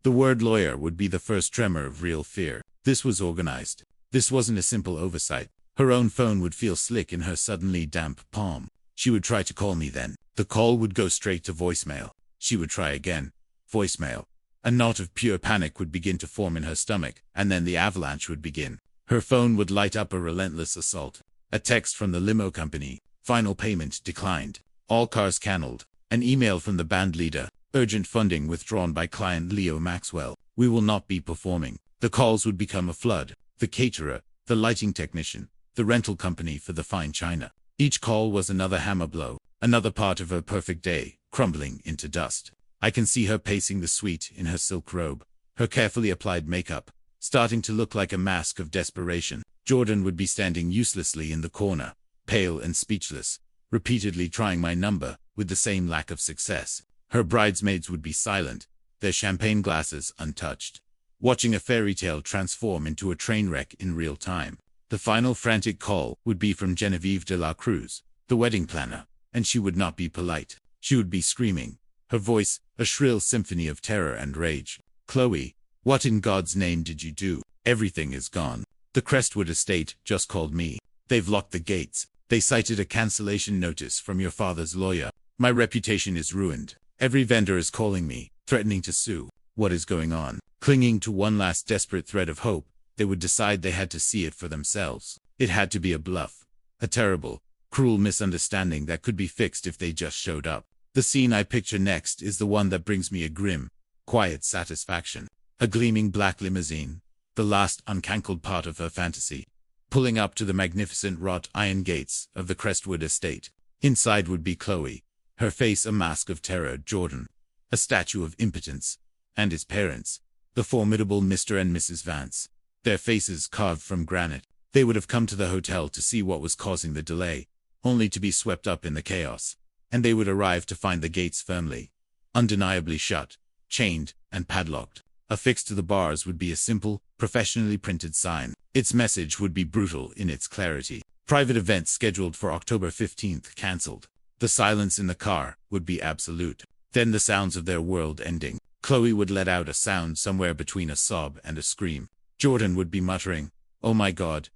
The word lawyer would be the first tremor of real fear. This was organized. This wasn't a simple oversight. Her own phone would feel slick in her suddenly damp palm. She would try to call me then. The call would go straight to voicemail. She would try again. Voicemail. A knot of pure panic would begin to form in her stomach, and then the avalanche would begin. Her phone would light up a relentless assault. A text from the limo company. Final payment declined. All cars canceled. An email from the band leader. Urgent funding withdrawn by client Leo Maxwell. We will not be performing. The calls would become a flood. The caterer, the lighting technician, the rental company for the fine china. Each call was another hammer blow. Another part of her perfect day, crumbling into dust. I can see her pacing the suite in her silk robe. Her carefully applied makeup, starting to look like a mask of desperation. Jordan would be standing uselessly in the corner, pale and speechless, repeatedly trying my number, with the same lack of success. Her bridesmaids would be silent, their champagne glasses untouched, watching a fairy tale transform into a train wreck in real time. The final frantic call would be from Genevieve de la Cruz, the wedding planner, and she would not be polite. She would be screaming, her voice a shrill symphony of terror and rage. "Chloe, what in God's name did you do? Everything is gone. The Crestwood estate just called me. They've locked the gates. They cited a cancellation notice from your father's lawyer. My reputation is ruined. Every vendor is calling me, threatening to sue. What is going on?" Clinging to one last desperate thread of hope, they would decide they had to see it for themselves. It had to be a bluff. A terrible, cruel misunderstanding that could be fixed if they just showed up. The scene I picture next is the one that brings me a grim, quiet satisfaction. A gleaming black limousine, the last uncanceled part of her fantasy, pulling up to the magnificent wrought iron gates of the Crestwood estate. Inside would be Chloe, her face a mask of terror, Jordan, a statue of impotence, and his parents, the formidable Mr. and Mrs. Vance, their faces carved from granite. They would have come to the hotel to see what was causing the delay, only to be swept up in the chaos, and they would arrive to find the gates firmly, undeniably shut, chained, and padlocked. Affixed to the bars would be a simple, professionally printed sign. Its message would be brutal in its clarity. Private events scheduled for October 15th cancelled. The silence in the car would be absolute. Then the sounds of their world ending. Chloe would let out a sound somewhere between a sob and a scream. Jordan would be muttering, oh my God,"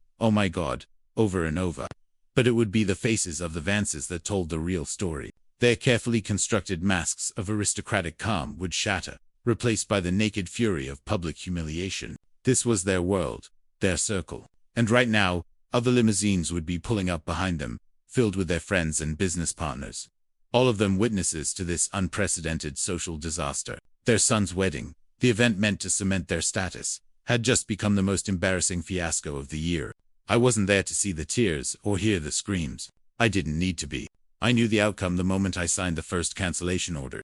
over and over. But it would be the faces of the Vances that told the real story. Their carefully constructed masks of aristocratic calm would shatter, replaced by the naked fury of public humiliation. This was their world, their circle. And right now, other limousines would be pulling up behind them, filled with their friends and business partners. All of them witnesses to this unprecedented social disaster. Their son's wedding, the event meant to cement their status, had just become the most embarrassing fiasco of the year. I wasn't there to see the tears or hear the screams. I didn't need to be. I knew the outcome the moment I signed the first cancellation order.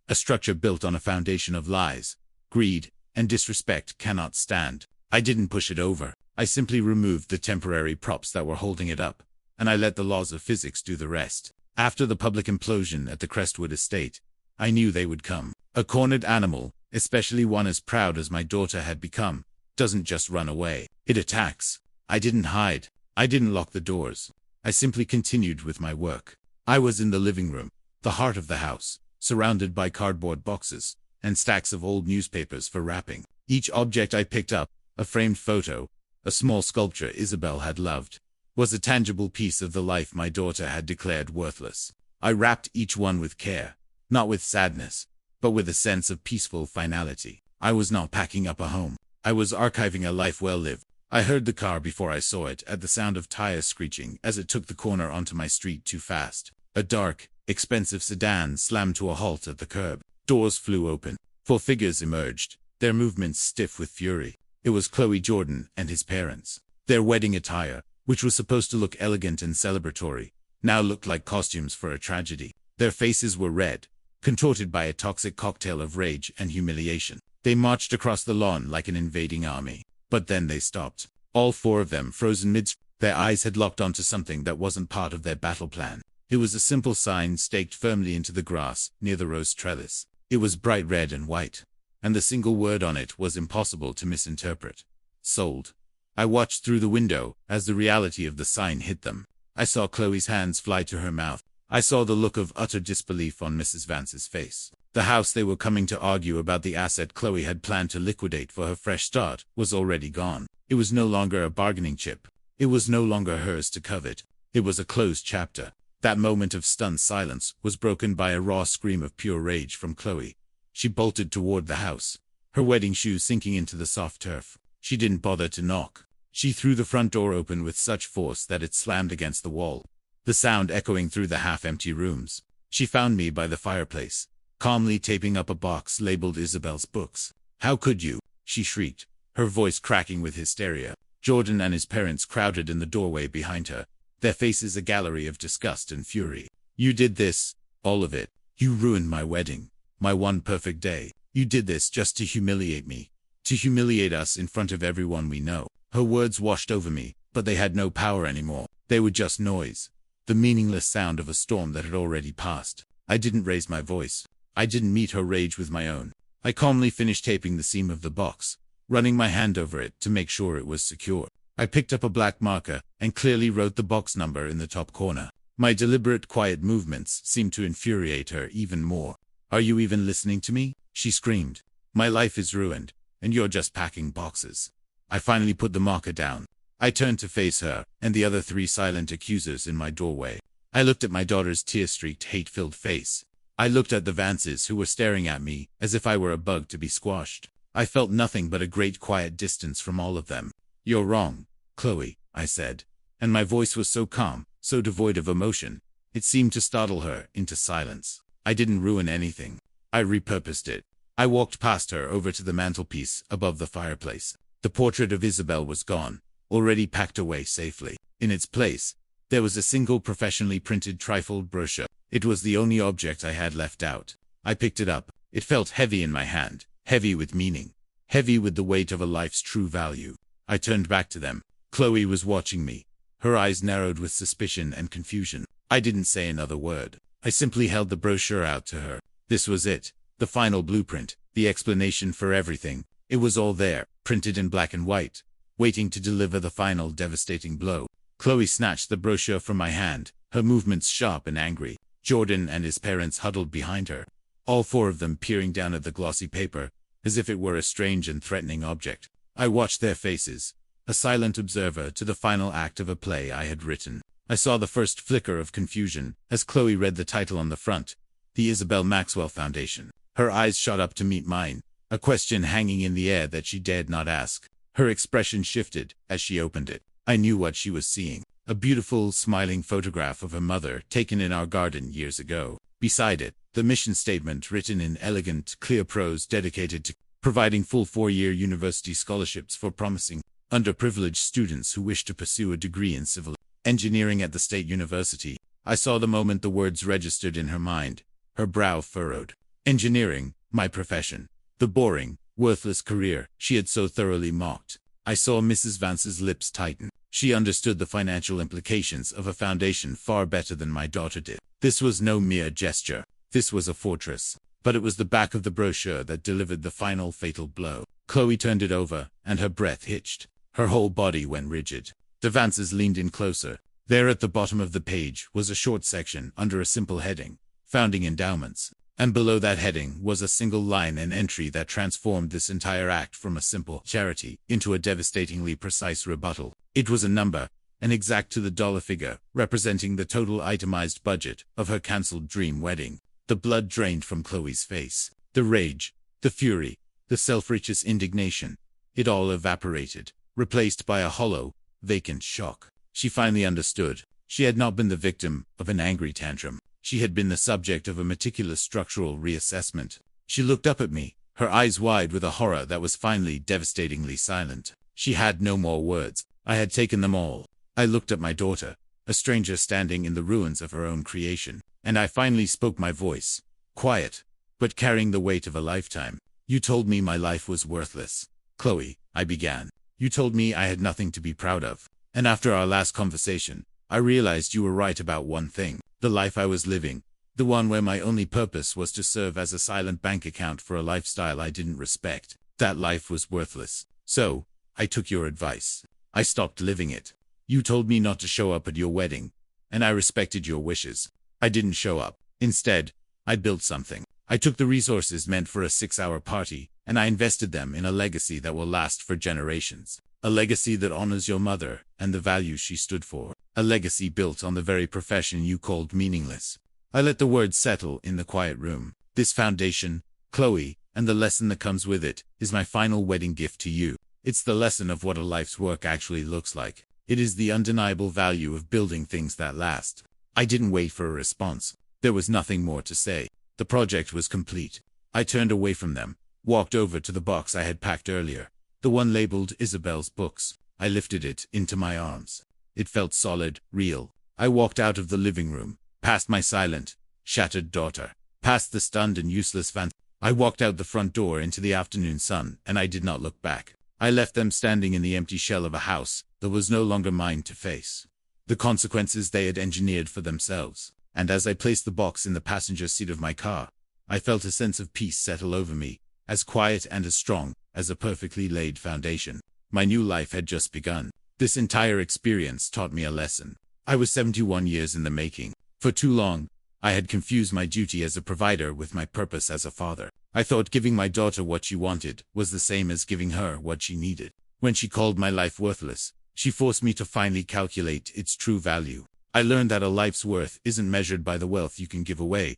A structure built on a foundation of lies, greed, and disrespect cannot stand. I didn't push it over. I simply removed the temporary props that were holding it up, and I let the laws of physics do the rest. After the public implosion at the Crestwood estate, I knew they would come. A cornered animal, especially one as proud as my daughter had become, doesn't just run away. It attacks. I didn't hide. I didn't lock the doors. I simply continued with my work. I was in the living room, the heart of the house, surrounded by cardboard boxes and stacks of old newspapers for wrapping. Each object I picked up, a framed photo, a small sculpture Isabel had loved, was a tangible piece of the life my daughter had declared worthless. I wrapped each one with care, not with sadness, but with a sense of peaceful finality. I was not packing up a home. I was archiving a life well lived. I heard the car before I saw it at the sound of tires screeching as it took the corner onto my street too fast. A dark, expensive sedan slammed to a halt at the curb. Doors flew open. 4 figures emerged, their movements stiff with fury. It was Chloe Jordan and his parents. Their wedding attire, which was supposed to look elegant and celebratory, now looked like costumes for a tragedy. Their faces were red, contorted by a toxic cocktail of rage and humiliation. They marched across the lawn like an invading army. But then they stopped. All 4 of them frozen mid. Their eyes had locked onto something that wasn't part of their battle plan. It was a simple sign staked firmly into the grass near the rose trellis. It was bright red and white, and the single word on it was impossible to misinterpret. Sold. I watched through the window as the reality of the sign hit them. I saw Chloe's hands fly to her mouth. I saw the look of utter disbelief on Mrs. Vance's face. The house they were coming to argue about, the asset Chloe had planned to liquidate for her fresh start, was already gone. It was no longer a bargaining chip. It was no longer hers to covet. It was a closed chapter. That moment of stunned silence was broken by a raw scream of pure rage from Chloe. She bolted toward the house, her wedding shoes sinking into the soft turf. She didn't bother to knock. She threw the front door open with such force that it slammed against the wall, the sound echoing through the half-empty rooms. She found me by the fireplace, calmly taping up a box labeled Isabel's books. "How could you?" she shrieked, her voice cracking with hysteria. Jordan and his parents crowded in the doorway behind her, their faces a gallery of disgust and fury. "You did this, all of it. You ruined my wedding, my one perfect day. You did this just to humiliate me, to humiliate us in front of everyone we know." Her words washed over me, but they had no power anymore. They were just noise, the meaningless sound of a storm that had already passed. I didn't raise my voice. I didn't meet her rage with my own. I calmly finished taping the seam of the box, running my hand over it to make sure it was secure. I picked up a black marker and clearly wrote the box number in the top corner. My deliberate, quiet movements seemed to infuriate her even more. "Are you even listening to me?" she screamed. "My life is ruined, and you're just packing boxes." I finally put the marker down. I turned to face her and the other 3 silent accusers in my doorway. I looked at my daughter's tear-streaked, hate-filled face. I looked at the Vances, who were staring at me as if I were a bug to be squashed. I felt nothing but a great quiet distance from all of them. "You're wrong, Chloe," I said, and my voice was so calm, so devoid of emotion, it seemed to startle her into silence. "I didn't ruin anything. I repurposed it." I walked past her over to the mantelpiece above the fireplace. The portrait of Isabel was gone, already packed away safely. In its place, There was a single professionally printed trifold brochure. It was the only object I had left out. I picked it up. It felt heavy in my hand, heavy with meaning, heavy with the weight of a life's true value. I turned back to them. Chloe was watching me. Her eyes narrowed with suspicion and confusion. I didn't say another word. I simply held the brochure out to her. This was it. The final blueprint. The explanation for everything. It was all there, printed in black and white, waiting to deliver the final devastating blow. Chloe snatched the brochure from my hand, her movements sharp and angry. Jordan and his parents huddled behind her, all four of them peering down at the glossy paper, as if it were a strange and threatening object. I watched their faces, a silent observer to the final act of a play I had written. I saw the first flicker of confusion as Chloe read the title on the front, the Isabel Maxwell Foundation. Her eyes shot up to meet mine, a question hanging in the air that she dared not ask. Her expression shifted as she opened it. I knew what she was seeing. A beautiful, smiling photograph of her mother taken in our garden years ago. Beside it, the mission statement written in elegant, clear prose dedicated to providing full 4-year university scholarships for promising, underprivileged students who wish to pursue a degree in civil engineering at the state university. I saw the moment the words registered in her mind. Her brow furrowed. Engineering, my profession. The boring, worthless career she had so thoroughly mocked. I saw Mrs. Vance's lips tighten. She understood the financial implications of a foundation far better than my daughter did. This was no mere gesture. This was a fortress. But it was the back of the brochure that delivered the final fatal blow. Chloe turned it over, and her breath hitched. Her whole body went rigid. The Vances leaned in closer. There at the bottom of the page was a short section under a simple heading, Founding Endowments. And below that heading was a single line and entry that transformed this entire act from a simple charity into a devastatingly precise rebuttal. It was a number, an exact to the dollar figure, representing the total itemized budget of her cancelled dream wedding. The blood drained from Chloe's face. The rage, the fury, the self-righteous indignation. It all evaporated, replaced by a hollow, vacant shock. She finally understood. She had not been the victim of an angry tantrum. She had been the subject of a meticulous structural reassessment. She looked up at me, her eyes wide with a horror that was finally devastatingly silent. She had no more words. I had taken them all. I looked at my daughter, a stranger standing in the ruins of her own creation, and I finally spoke my voice, quiet, but carrying the weight of a lifetime. You told me my life was worthless. Chloe, I began. You told me I had nothing to be proud of. And after our last conversation, I realized you were right about one thing. The life I was living, the one where my only purpose was to serve as a silent bank account for a lifestyle I didn't respect. That life was worthless. So, I took your advice. I stopped living it. You told me not to show up at your wedding, and I respected your wishes. I didn't show up. Instead, I built something. I took the resources meant for a 6-hour party, and I invested them in a legacy that will last for generations. A legacy that honors your mother and the values she stood for. A legacy built on the very profession you called meaningless. I let the words settle in the quiet room. This foundation, Chloe, and the lesson that comes with it, is my final wedding gift to you. It's the lesson of what a life's work actually looks like. It is the undeniable value of building things that last. I didn't wait for a response. There was nothing more to say. The project was complete. I turned away from them, walked over to the box I had packed earlier, the one labeled Isabel's books. I lifted it into my arms. It felt solid, real. I walked out of the living room, past my silent, shattered daughter, past the stunned and useless Vance. I walked out the front door into the afternoon sun, and I did not look back. I left them standing in the empty shell of a house that was no longer mine to face. The consequences they had engineered for themselves. And as I placed the box in the passenger seat of my car, I felt a sense of peace settle over me, as quiet and as strong as a perfectly laid foundation. My new life had just begun. This entire experience taught me a lesson. I was 71 years in the making. For too long, I had confused my duty as a provider with my purpose as a father. I thought giving my daughter what she wanted was the same as giving her what she needed. When she called my life worthless, she forced me to finally calculate its true value. I learned that a life's worth isn't measured by the wealth you can give away,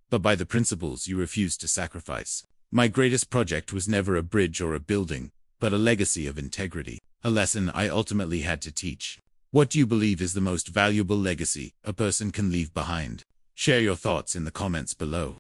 but by the principles you refuse to sacrifice. My greatest project was never a bridge or a building, but a legacy of integrity. A lesson I ultimately had to teach. What do you believe is the most valuable legacy a person can leave behind? Share your thoughts in the comments below.